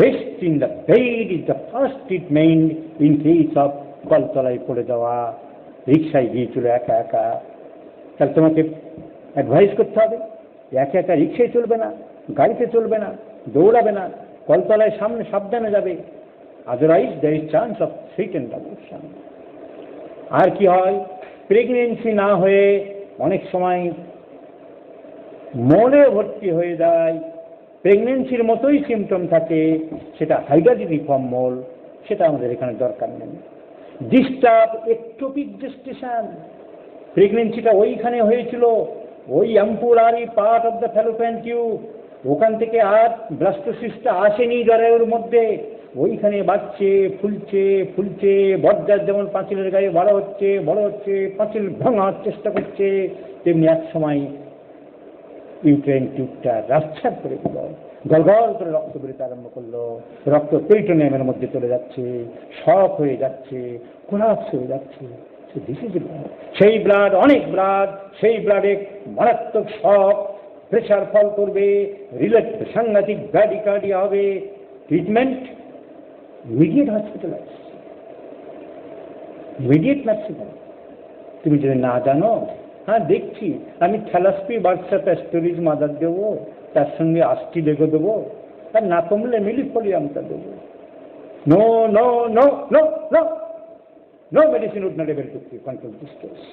Rest in the bed is the first treatment in case of কলতলায় পড়ে যাওয়া, রিক্সায় গিয়েছিল একা একা। তাহলে তোমাকে অ্যাডভাইস করতে হবে, একা একা রিক্সায় চলবে না, গাড়িতে চলবে না, দৌড়াবে না, কলতলায় সামনে সাবধানে যাবে, otherwise there is chance of threatened abortion. আর কি হয়, প্রেগনেন্সি না হয়ে অনেক সময় মনে ভর্তি হয়ে যায়, প্রেগনেন্সির মতোই সিমটম থাকে, সেটা হাইড্রোজেনিফর্ম মোল, সেটা আমাদের এখানে দরকার নেই। ডিস্টার্ব একটোপিক জেস্টেশন, প্রেগনেন্সিটা ওইখানে হয়েছিল, ওই ampullary part of the fallopian tube, ওখান থেকে আর ব্লাস্টোসিস্টটা আসেনি জরায়ুর মধ্যে, ওইখানে বাড়ছে, ফুলছে ফুলছে, বজ্জার যেমন পাঁচিলের গায়ে বড় হচ্ছে বড় হচ্ছে, পাঁচিল ভাঙার চেষ্টা করছে, তেমনি এক সময় ইউট্রেন টিউবটা রাস্তার করে দিল, গলগল করে রক্ত বেরোতে আরম্ভ করলো, রক্ত পেরিটোনিয়ামের মধ্যে চলে যাচ্ছে, শক হয়ে যাচ্ছে, কোলাপস হয়ে যাচ্ছে। সেই ব্লাড, অনেক ব্লাড, সেই ব্লাডে মারাত্মক শক, প্রেশার ফল করবে, রিলেট সাংঘাতিক ব্র্যাডিকার্ডিয়া হবে। Treatment immediate hospitalise, immediate nursing home. তুমি যদি না জানো, হ্যাঁ দেখছি আমি থ্যালাসপি বার্সাপ অ্যাস্টোরিজ মাদার দেবো, তার সঙ্গে আষ্টি লেগে দেবো, আর না কমলে মিলিফোলিয়ামটা দেবো। No no no no no, no medicine would not able to control this case.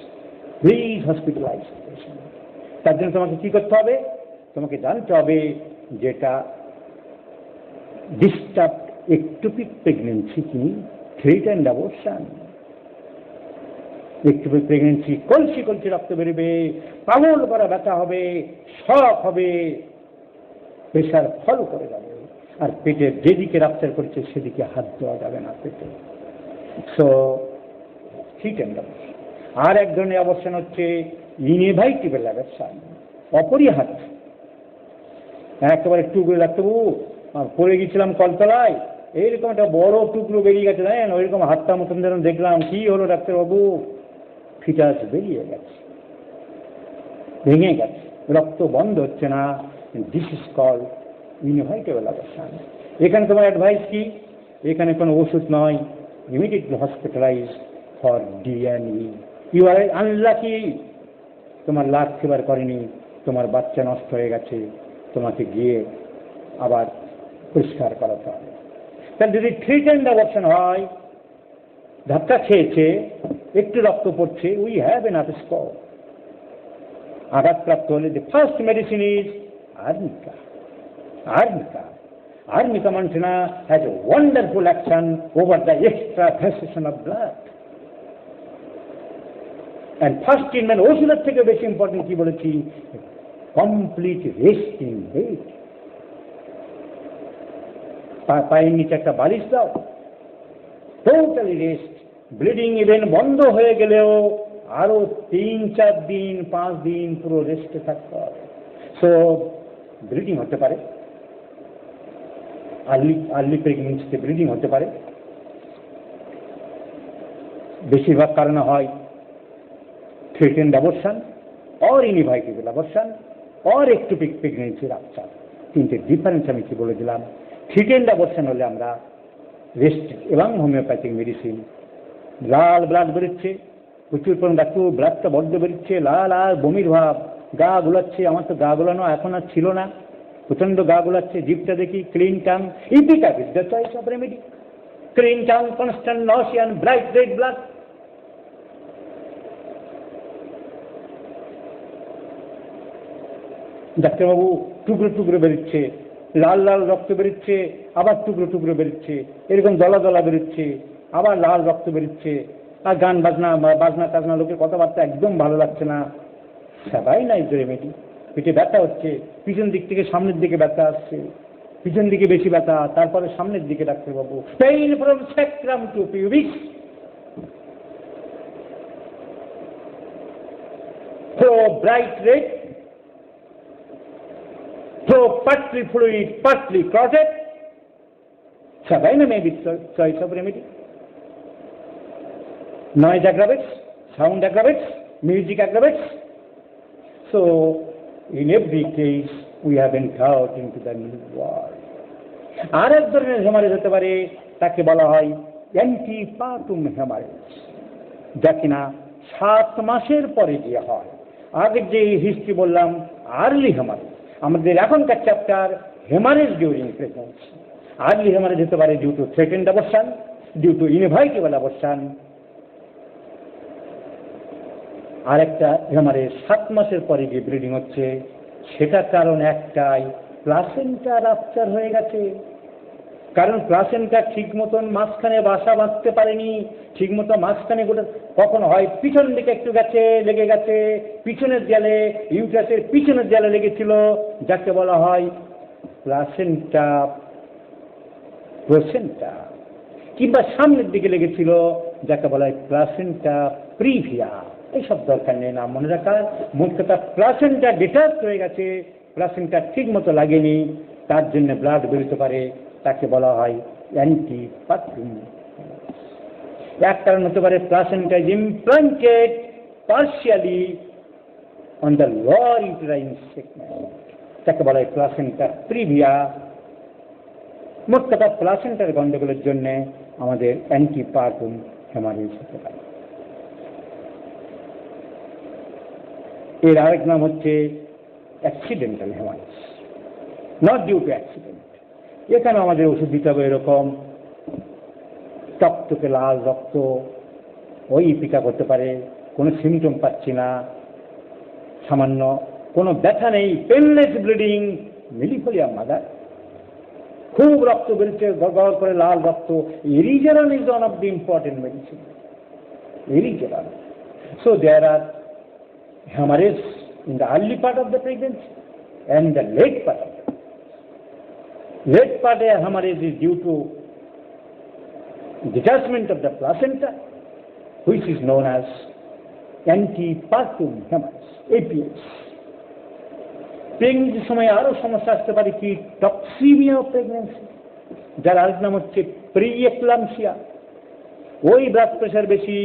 Please hospitalize the patient. তার জন্য তোমাকে কি করতে হবে, তোমাকে জানতে হবে যেটা ডিস্টার্ব একটোপিক প্রেগনেন্সি কি থ্রিটেন্ড অ্যাবর্শন। একটোপিক প্রেগনেন্সি কলসি কলসি রক্ত বেরোবে, পাগল করা ব্যথা হবে, শক হবে, প্রেশার ফল করে যাবে, আর পেটের যেদিকে রাপচার করছে সেদিকে হাত দেওয়া যাবে না পেটে। So থ্রিটেন্ড abortion. আর এক ধরনের অবস্থান হচ্ছে ইনএভাইটেবল অ্যাবর্শন, অপরিহার্য। একেবারে টুকরো ডাক্তারবাবু পড়ে গেছিলাম কলতলায়, এইরকম একটা বড় টুকরো বেরিয়ে গেছে, জানেন ওইরকম হাতটা মতন যেন দেখলাম, কি হলো ডাক্তারবাবু, ফিটাস বেরিয়ে গেছে, ভেঙে গেছে, রক্ত বন্ধ হচ্ছে না। This is called inevitable abortion. এখানে তোমার অ্যাডভাইস কি, এখানে কোনো ওষুধ নয়, immediately hospitalise for DNE. You are unlucky, তোমার লাক ফেভার করেনি, তোমার বাচ্চা নষ্ট হয়ে গেছে, তোমাকে গিয়ে আবার পরিষ্কার করাতে হবে। তাহলে যদি থ্রিটেন্ড অ্যাবর্শন হয়, ধাক্কা খেয়েছে, একটু রক্ত পড়ছে, উই হ্যাভ এনাফ স্কোপ। আঘাতপ্রাপ্ত হলে the first medicine is arnica. Arnica, arnica montana has a wonderful action over the extravasation of blood. And first treatment ওষুধের থেকে বেশি ইম্পর্টেন্ট কি বলেছি, কমপ্লিট রেস্ট ইন বেড। পায়ের নিচে একটা বালিশ দাও, টোটালি রেস্ট। ব্লিডিং ইভেন বন্ধ হয়ে গেলেও আরো 3-4 দিন 5 দিন পুরো রেস্টে থাকতে হবে। সো ব্লিডিং হতে পারে, আর্লি প্রেগনেন্সিতে ব্লিডিং হতে পারে, বেশিরভাগ কারণে হয় threatened abortion or inevitable abortion or ectopic pregnancy rupture. তিনটে ডিফারেন্স আমি কি বলে দিলাম। থ্রিটেন্ড অ্যাবর্শন হলে আমরা রেস্ট এবং হোমিওপ্যাথিক মেডিসিন। লাল ব্লাড বেরোচ্ছে প্রচুর পরিমাণ, ডাক্তার ব্লাডটা বড্ড বেরোচ্ছে, লাল আর বমির ভাব, গা গুলাচ্ছে। আমার তো গা গুলানো এখন আর ছিল না, প্রচন্ড গা গুলাচ্ছে, জিভটা দেখি clean tongue. Ipecac is the choice of remedy. Clean tongue, constant nausea and bright red blood. ডাক্তারবাবু টুকরো টুকরো বেরোচ্ছে, লাল লাল রক্ত বেরোচ্ছে, আবার টুকরো টুকরো বেরোচ্ছে, এরকম দলা দলা বেরোচ্ছে, আবার লাল রক্ত বেরোচ্ছে, আর গান বাজনা বাজনা টাজনা, লোকের কথাবার্তা একদম ভালো লাগছে না। সবাই নাই তো রেমেডি। পেটে ব্যথা হচ্ছে, পিছন দিক থেকে সামনের দিকে ব্যথা আসছে, পিছন দিকে বেশি ব্যথা, তারপরে সামনের দিকে ডাক্তারবাবু। Pain from sacrum to pubis, throw bright red, throw partly fluid, partly clotted. Sabina may be choice of remedy. Noise aggravates, sound aggravates, music aggravates. So In every case, we have entered into the new world. আর এক ধরনের haemorrhage হতে পারে, তাকে বলা হয় অ্যান্টিপার্টাম haemorrhage, যা কিনা 7 মাসের পরে গিয়ে হয়। আগের যে হিস্ট্রি বললাম আর্লি হেমারেজ, আমাদের এখনকার chapter haemorrhage during pregnancy. Early haemorrhage হতে পারে due to threatened abortion, due to inevitable abortion. আর একটা হেমারেজ 7 মাসের পরে গিয়ে ব্লিডিং হচ্ছে, সেটার কারণ একটাই, প্লাসেন্টা রাপচার হয়ে গেছে। কারণ প্লাসেন্টা ঠিক মতন মাঝখানে বাসা বাঁধতে পারেনি, ঠিক মতো মাঝখানে গোটা কখন হয় পিছন দিকে একটু গেছে, লেগে গেছে পিছনের দেয়ালে, ইউটারাসের পিছনের দেয়ালে লেগেছিল, যাকে বলা হয় প্লাসেন্টা প্লাসেন্টা, কিংবা সামনের দিকে লেগেছিল, যাকে বলা হয় প্লাসেন্টা প্রিভিয়া। এইসব দরকার নেই নাম মনে রাখার। মোট কথা প্লাসেন্টা ডিটাচ হয়ে গেছে, প্লাসেন্টা ঠিক মতো লাগেনি, তার জন্য ব্লাড বেরোতে পারে, তাকে বলা হয় অ্যান্টিপার্টাম। এক কারণ হতে পারে placenta is implanted partially on the lower uterine segment, তাকে বলা হয় প্লাসেন্টা প্রিভিয়া। মোট কথা প্লাসেন্টার গন্ডগোলের জন্য আমাদের অ্যান্টিপার্টাম হেমারেজ হতে পারে। এর আরেক নাম হচ্ছে accidental haemorrhage, not due to accident. এখানে আমাদের ওষুধ দিতে হবে এরকম টকটকে লাল রক্ত, ওই পিকা করতে পারে, কোনো সিমটম পাচ্ছি না, সামান্য কোনো ব্যথা নেই, পেনলেস ব্লিডিং, মিলিফোলিয়া মাদার, খুব রক্ত বেরোচ্ছে, গড় করে লাল রক্ত। Erigeron is one of the important medicine, erigeron. So there are hemorrhage in the early part of the pregnancy and the late part of the pregnancy. Late part of hemorrhage is due to detachment of the placenta, which is known as antepartum hemorrhage, APH. প্রেগনেন্সির সময় আরো সমস্যা আসতে পারে কি, toxaemia of pregnancy, যার আরেক নাম হচ্ছে প্রিএক্লাম্পসিয়া। ওই ব্লাড প্রেশার বেশি,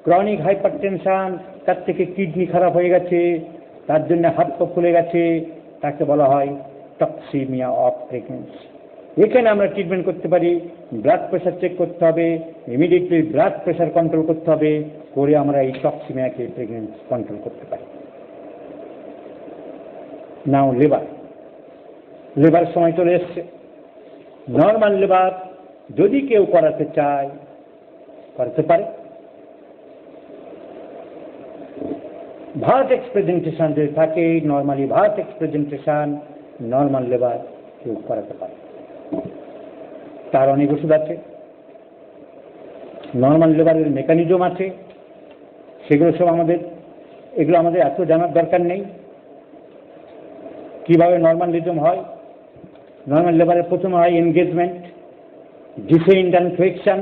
ক্রনিক হাইপারটেনশন, তার থেকে কিডনি খারাপ হয়ে গেছে, তার জন্য হাত পা ফুলে গেছে, তাকে বলা হয় টক্সিমিয়া অফ প্রেগনেন্সি। এখানে আমরা ট্রিটমেন্ট করতে পারি, ব্লাড প্রেশার চেক করতে হবে, ইমিডিয়েটলি ব্লাড প্রেশার কন্ট্রোল করতে হবে, করে আমরা এই টক্সিমিয়াকে প্রেগনেন্সি কন্ট্রোল করতে পারি। নাও লিভার, লিভার সময় চলে এসছে। নর্মাল লিভার যদি কেউ করাতে চায় করতে পারে। ভার্টেক্স প্রেজেন্টেশন যদি থাকে, normally vertex presentation, normal liver কেউ করাতে পারে। তার অনেক ওষুধ আছে, নর্মাল লিভারের মেকানিজম আছে, সেগুলো সব এগুলো আমাদের এত জানার দরকার নেই। কিভাবে নর্মালিজম হয়? নর্মাল লিভারের প্রথমে হয় engagement, defend and flexion,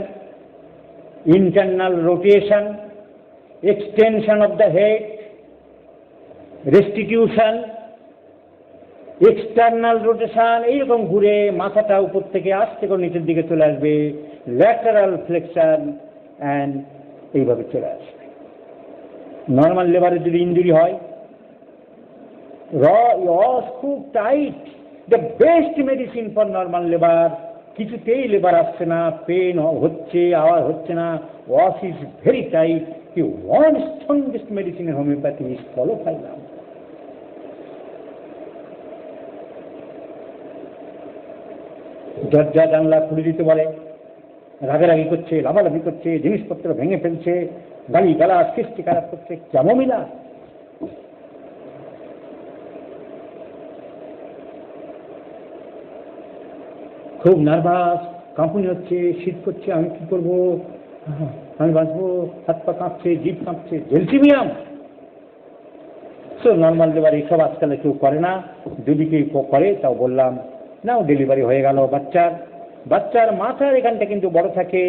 internal rotation, extension of the head, restitution, external rotation, এইরকম ঘুরে মাথাটা উপর থেকে আস্তে করে নিচের দিকে চলে আসবে, ল্যাটারাল ফ্লেকশন, অ্যান্ড এইভাবে চলে আসবে। নর্মাল লিভারের যদি ইঞ্জুরি হয়, খুব tight, the best medicine for normal লিভার, কিছুতেই লিভার আসছে না, পেন হচ্ছে, আওয়াজ হচ্ছে না, ওয়াশ ইজ ভেরি টাইট, কি one strongest medicine in homeopathy is caulophyllum. দরজা জানলা খুলে দিতে বলে, রাগারাগি করছে, লাফালাফি করছে, জিনিসপত্র ভেঙে ফেলছে, গালি গালা সৃষ্টি খারাপ করছে, কেমন মিলা। খুব নার্ভাস, কাঁপুনি হচ্ছে, শীত করছে, আমি কি করবো, আমি বাঁচবো, হাত পা কাঁপছে, জিভ কাঁপছে, জেলটিমিয়াম। সো নর্মাল লিভার এইসব আজকাল কেউ করে না, যদি কেউ করে তাও বললাম নাও ডেলিভারি হয়ে গেল বাচ্চার মাথার এখানটা কিন্তু বড় থাকে,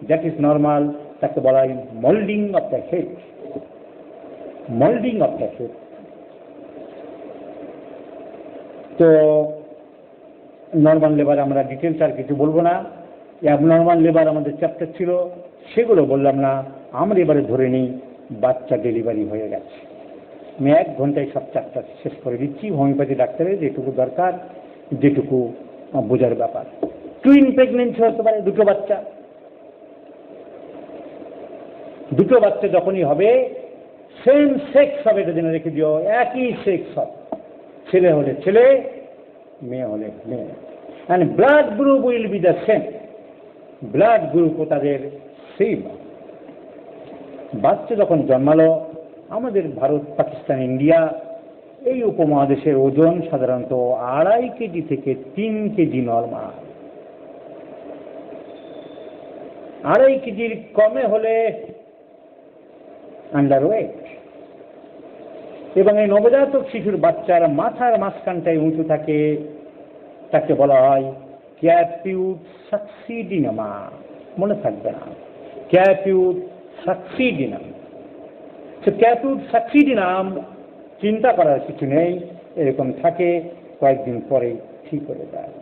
দ্যাট ইজ নর্মাল, তাকে বলা হয় moulding of the head, moulding of the head. তো নর্মাল লিভার আমরা ডিটেলস আর কিছু বলবো না, অ্যাবনর্মাল লিভার আমাদের চ্যাপ্টার ছিল, সেগুলো বললাম না। আমরা এবারে ধরে নিই বাচ্চা ডেলিভারি হয়ে গেছে, আমি 1 ঘন্টায় সব চ্যাপ্টার শেষ করে দিচ্ছি। হোমিওপ্যাথি ডাক্তারের যেটুকু দরকার, যেটুকু বোঝার ব্যাপার। টুইন প্রেগনেন্সি হতে পারে, দুটো বাচ্চা যখনই হবে সেম সেক্স হবে, এটা জেনে রেখে দিও, একই সেক্স হবে, ছেলে হলে ছেলে, মেয়ে হলে মেয়ে। And blood group will be the same, blood গ্রুপও তাদের সেম। বাচ্চা যখন জন্মালো, আমাদের ভারত, পাকিস্তান, ইন্ডিয়া এই উপমহাদেশের ওজন সাধারণত 2.5 কেজি থেকে 3 কেজি নরমাল। 2.5 কেজির কমে হলে আন্ডারওয়েট। এবং এই নবজাতক শিশুর বাচ্চার মাথার মাঝখানটায় উঁচু থাকে, তাকে বলা হয় ক্যাপিউট সাকসিডিনামা। মনে থাকবে না, ক্যাপিউট সাকসিডিনাম। ক্যাপিউট সাকসিডিনাম চিন্তা করার কিছু নেই, এরকম থাকে, কয়েকদিন পরে ঠিক হয়ে যায়।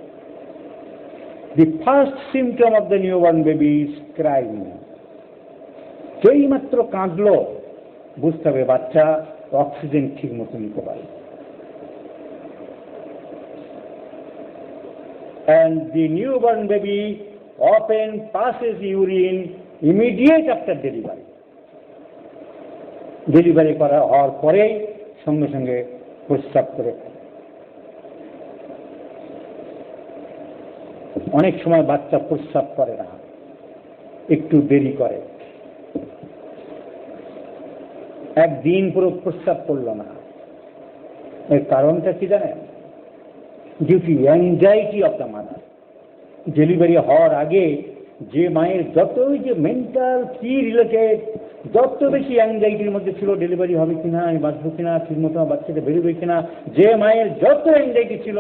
The first symptom of the newborn baby is crying. যেই মাত্র কাঁদলো বুঝতে হবে বাচ্চা অক্সিজেন ঠিক মতো নিতে পারে। And the newborn baby often passes urine immediate after delivery. Delivery করা হওয়ার পরেই সঙ্গে সঙ্গে প্রস্রাব করে। অনেক সময় বাচ্চা প্রস্রাব করে না, একটু দেরি করে। একদিন পুরো প্রস্রাব করল না, এর কারণটা কি জানেন? Due to anxiety of the mother. Delivery হওয়ার আগে যে মায়ের যতই যে মেন্টাল কি রিলেটেড, যত বেশি অ্যাংজাইটির মধ্যে ছিল, ডেলিভারি হবে কিনা, আমি বাঁচবো কিনা, ঠিক মতো বাচ্চাটা বেরোবে কিনা, যে মায়ের যত অ্যাংজাইটি ছিল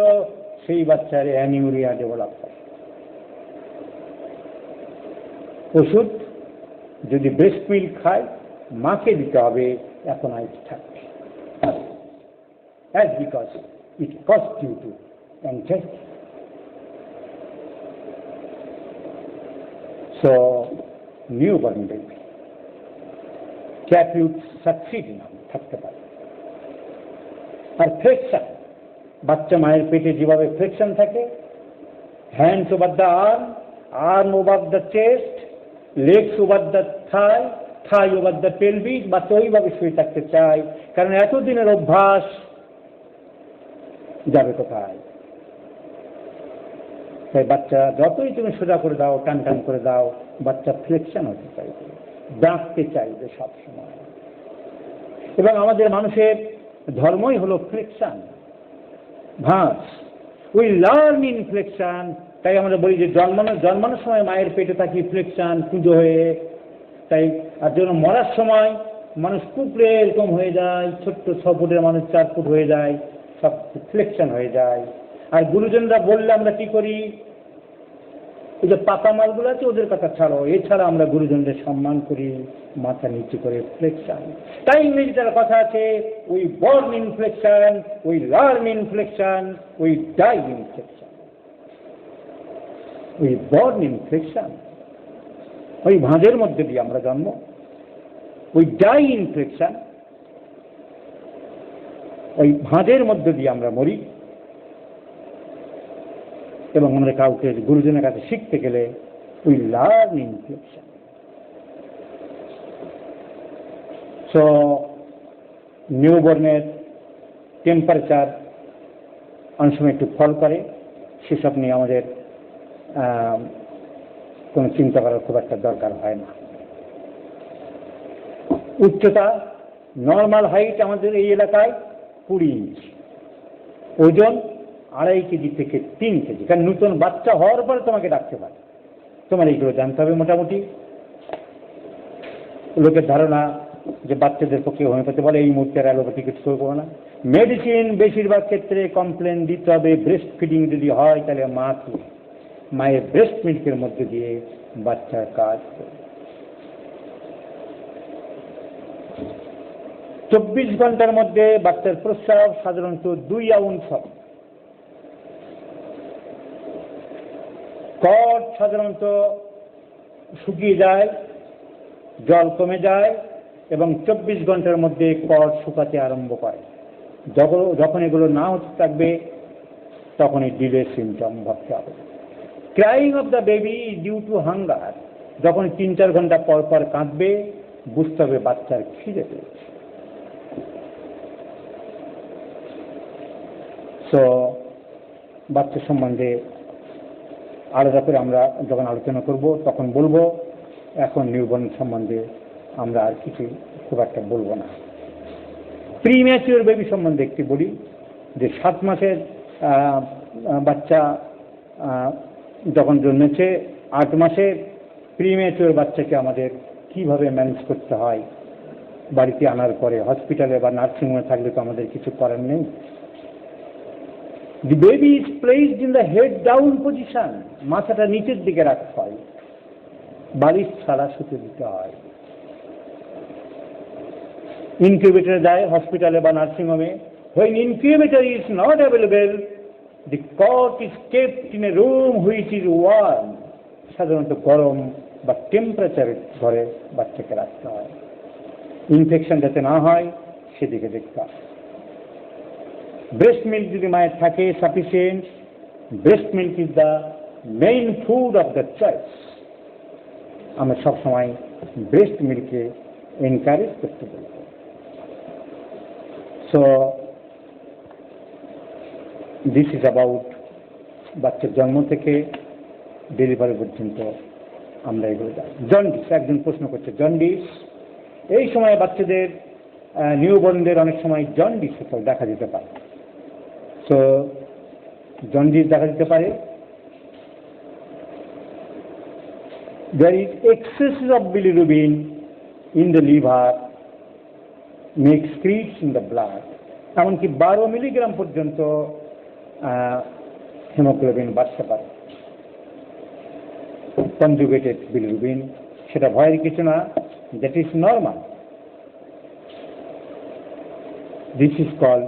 সেই বাচ্চার অ্যানিউরিয়া ডেভেলপ করে। ওষুধ যদি ব্রেস্ট মিল্ক খায় মাকে দিতে হবে অ্যাপোনাইট থাকবে, as because it caused due to anxiety. So newborn baby ক্যাপিউট সাকসিডিনাম থাকতে পারে। আর ফ্লেকশন, বাচ্চা মায়ের পেটে যেভাবে ফ্লেকশন থাকে, hands over the arm over the chest, legs over the Thai over the pelvis, বাচ্চা ওইভাবে শুয়ে থাকতে চায়, কারণ এতদিনের অভ্যাস যাবে কোথায়। তাই বাচ্চা যতই তুমি সোজা করে দাও, টান টান করে দাও, বাচ্চা ফ্লেকশন হতে চাইবে, ডাকতে চাইবে সবসময়। এবং আমাদের মানুষের ধর্মই হলো ফ্লেকশন, ভাঁজ। We learn in flexion. তাই আমরা বলি যে জন্মানোর সময় মায়ের পেটে থাকি ফ্লেকশন পুজো হয়ে, তাই আর জন্য মরার সময় মানুষ কুকুরে এরকম হয়ে যায়, ছোট্ট 6 ফুটের মানুষ 4 ফুট হয়ে যায়, সব ফ্লেকশন হয়ে যায়। আর গুরুজনরা বললে আমরা কি করি? এই যে পাকা মালগুলো আছে ওদের কথা ছাড়ো, এছাড়া আমরা গুরুজনদের সম্মান করি, মাথা নিচু করে ফ্লেকশন। তাই ইংরেজিটার কথা আছে, we born in flexion, we learn in flexion, we die in flexion. We born in flexion, ওই ভাঁজের মধ্যে দিয়ে আমরা জন্ম। উই ডাই ইন ফ্লেকশন, ওই ভাঁজের মধ্যে দিয়ে আমরা মরি। এবং আমরা কাউকে গুরুজনের কাছে শিখতে গেলে we learn in flexion. So নিউবর্নের টেম্পারেচার অনেক সময় একটু ফল করে, সেসব নিয়ে আমাদের কোনো চিন্তা করার খুব একটা দরকার হয় না। উচ্চতা নর্মাল হাইট আমাদের এই এলাকায় 20 ইঞ্চি, ওজন 2.5 কেজি থেকে 3 কেজি। কারণ নতুন বাচ্চা হওয়ার পরে তোমাকে ডাকতে পারে, তোমার এইগুলো জানতে হবে। মোটামুটি লোকের ধারণা যে বাচ্চাদের পক্ষে হোমিওপ্যাথি বলে এই মুহূর্তে অ্যালোপ্যাথি কিছু করবো না। মেডিসিন বেশিরভাগ ক্ষেত্রে কমপ্লেন দিতে হবে। ব্রেস্ট ফিডিং যদি হয় তাহলে মায়ের ব্রেস্ট মিল্কের মধ্যে দিয়ে বাচ্চার কাজ করে। 24 ঘন্টার মধ্যে বাচ্চার প্রস্রাব সাধারণত 2 আউন্স হয়। কট সাধারণত শুকিয়ে যায়, জল কমে যায়, এবং 24 ঘন্টার মধ্যে কর্ড শুকাতে আরম্ভ করে। যখন এগুলো না হতে থাকবে তখনই ডিলে সিমটম ভাবতে হবে। Crying of the baby due to hunger, যখন 3-4 ঘন্টা পর পর কাঁদবে বুঝতে হবে বাচ্চার খিদে পেয়েছে। তো বাচ্চা সম্বন্ধে আলাদা করে আমরা যখন আলোচনা করব তখন বলবো, এখন নিউবর্ন সম্বন্ধে আমরা আর কিছু খুব একটা বলবো না। প্রিম্যাচিওর বেবি সম্বন্ধে একটি বলি, যে 7 মাসের বাচ্চা যখন জন্মেছে, 8 মাসে প্রিম্যাচিওর বাচ্চাকে আমাদের কিভাবে ম্যানেজ করতে হয়, বাড়িতে আনার পরে হসপিটালে বা নার্সিংহোমে থাকলে তো আমাদের কিছু করার নেই। The baby is placed in the head down position, মাথাটা নিচের দিকে রাখতে হয়, বালিশ ছাড়া শুতে দিতে হয়। ইনকিউবেটরে দেয় হসপিটালে বা নার্সিংহোমে। When incubator is not available, the cot is kept in a room which is warm, সাধারণত গরম বা টেম্পারেচার ঘরে বাচ্চাকে রাখতে হয়, ইনফেকশন যাতে না হয় সেদিকে দেখতে হয়। ব্রেস্ট মিল্ক যদি মায়ের থাকে sufficient, breast milk is the main food of the choice. আমরা সবসময় ব্রেস্ট মিল্ককে এনকারেজ করতে বলব। সো দিস ইজ অ্যাবাউট বাচ্চার জন্ম থেকে ডেলিভারি পর্যন্ত আমরা এগুলো জানি। জন্ডিস, একজন প্রশ্ন করছে জন্ডিস, এই সময় বাচ্চাদের নিউবর্নদের অনেক সময় জন্ডিস দেখা দিতে পারে। তো জন্ডিস দেখা দিতে পারে, there is excess of bilirubin in the liver, makes excretes in the blood, এমনকি 12 মিলিগ্রাম পর্যন্ত হিমোগ্লোবিন বাড়তে পারে, কনজুগেটেড বিলিরুবিন। সেটা ভয়ের কিছু না, that is normal. This is called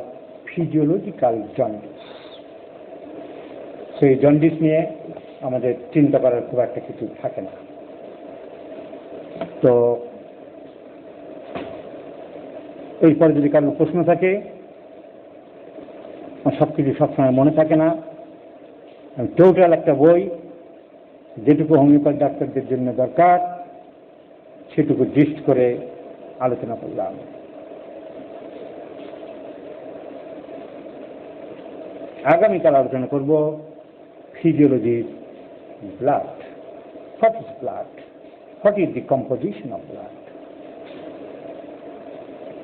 physiological jaundice. সেই জন্ডিস নিয়ে আমাদের চিন্তা করার খুব একটা কিছু থাকে না। তো এরপরে যদি কারোর প্রশ্ন থাকে, সব কিছু সবসময় মনে থাকে না, টোটাল একটা বই যেটুকু হোমিওপ্যাথি ডাক্তারদের জন্য দরকার সেটুকু জিস্ট করে আলোচনা করলাম। আগামীকাল আলোচনা করব physiology blood. What is blood? What is the composition of blood?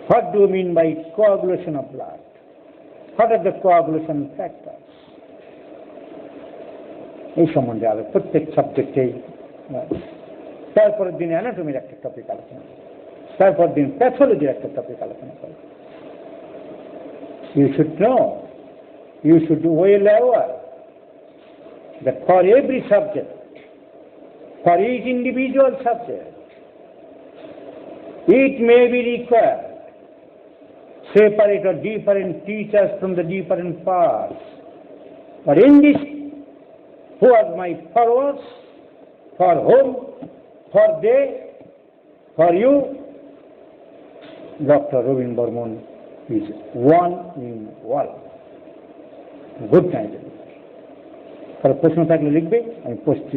What do mean by coagulation of blood? What are the coagulation factors? এই সম্বন্ধে আলো প্রত্যেক সাবজেক্টেই। তারপরের দিন অ্যানাটমির একটা টপিক আলোচনা করব, তারপর দিন প্যাথোলজির একটা টপিক আলোচনা করব। You should know, you should well aware that for every subject, for each individual subject, it may be required separate or different teachers from the different parts. But in this, who are my followers, for whom, for they, for you, Dr. Robin Burman is one in world. Good night. তার প্রশ্ন থাকলে লিখবে, আমি post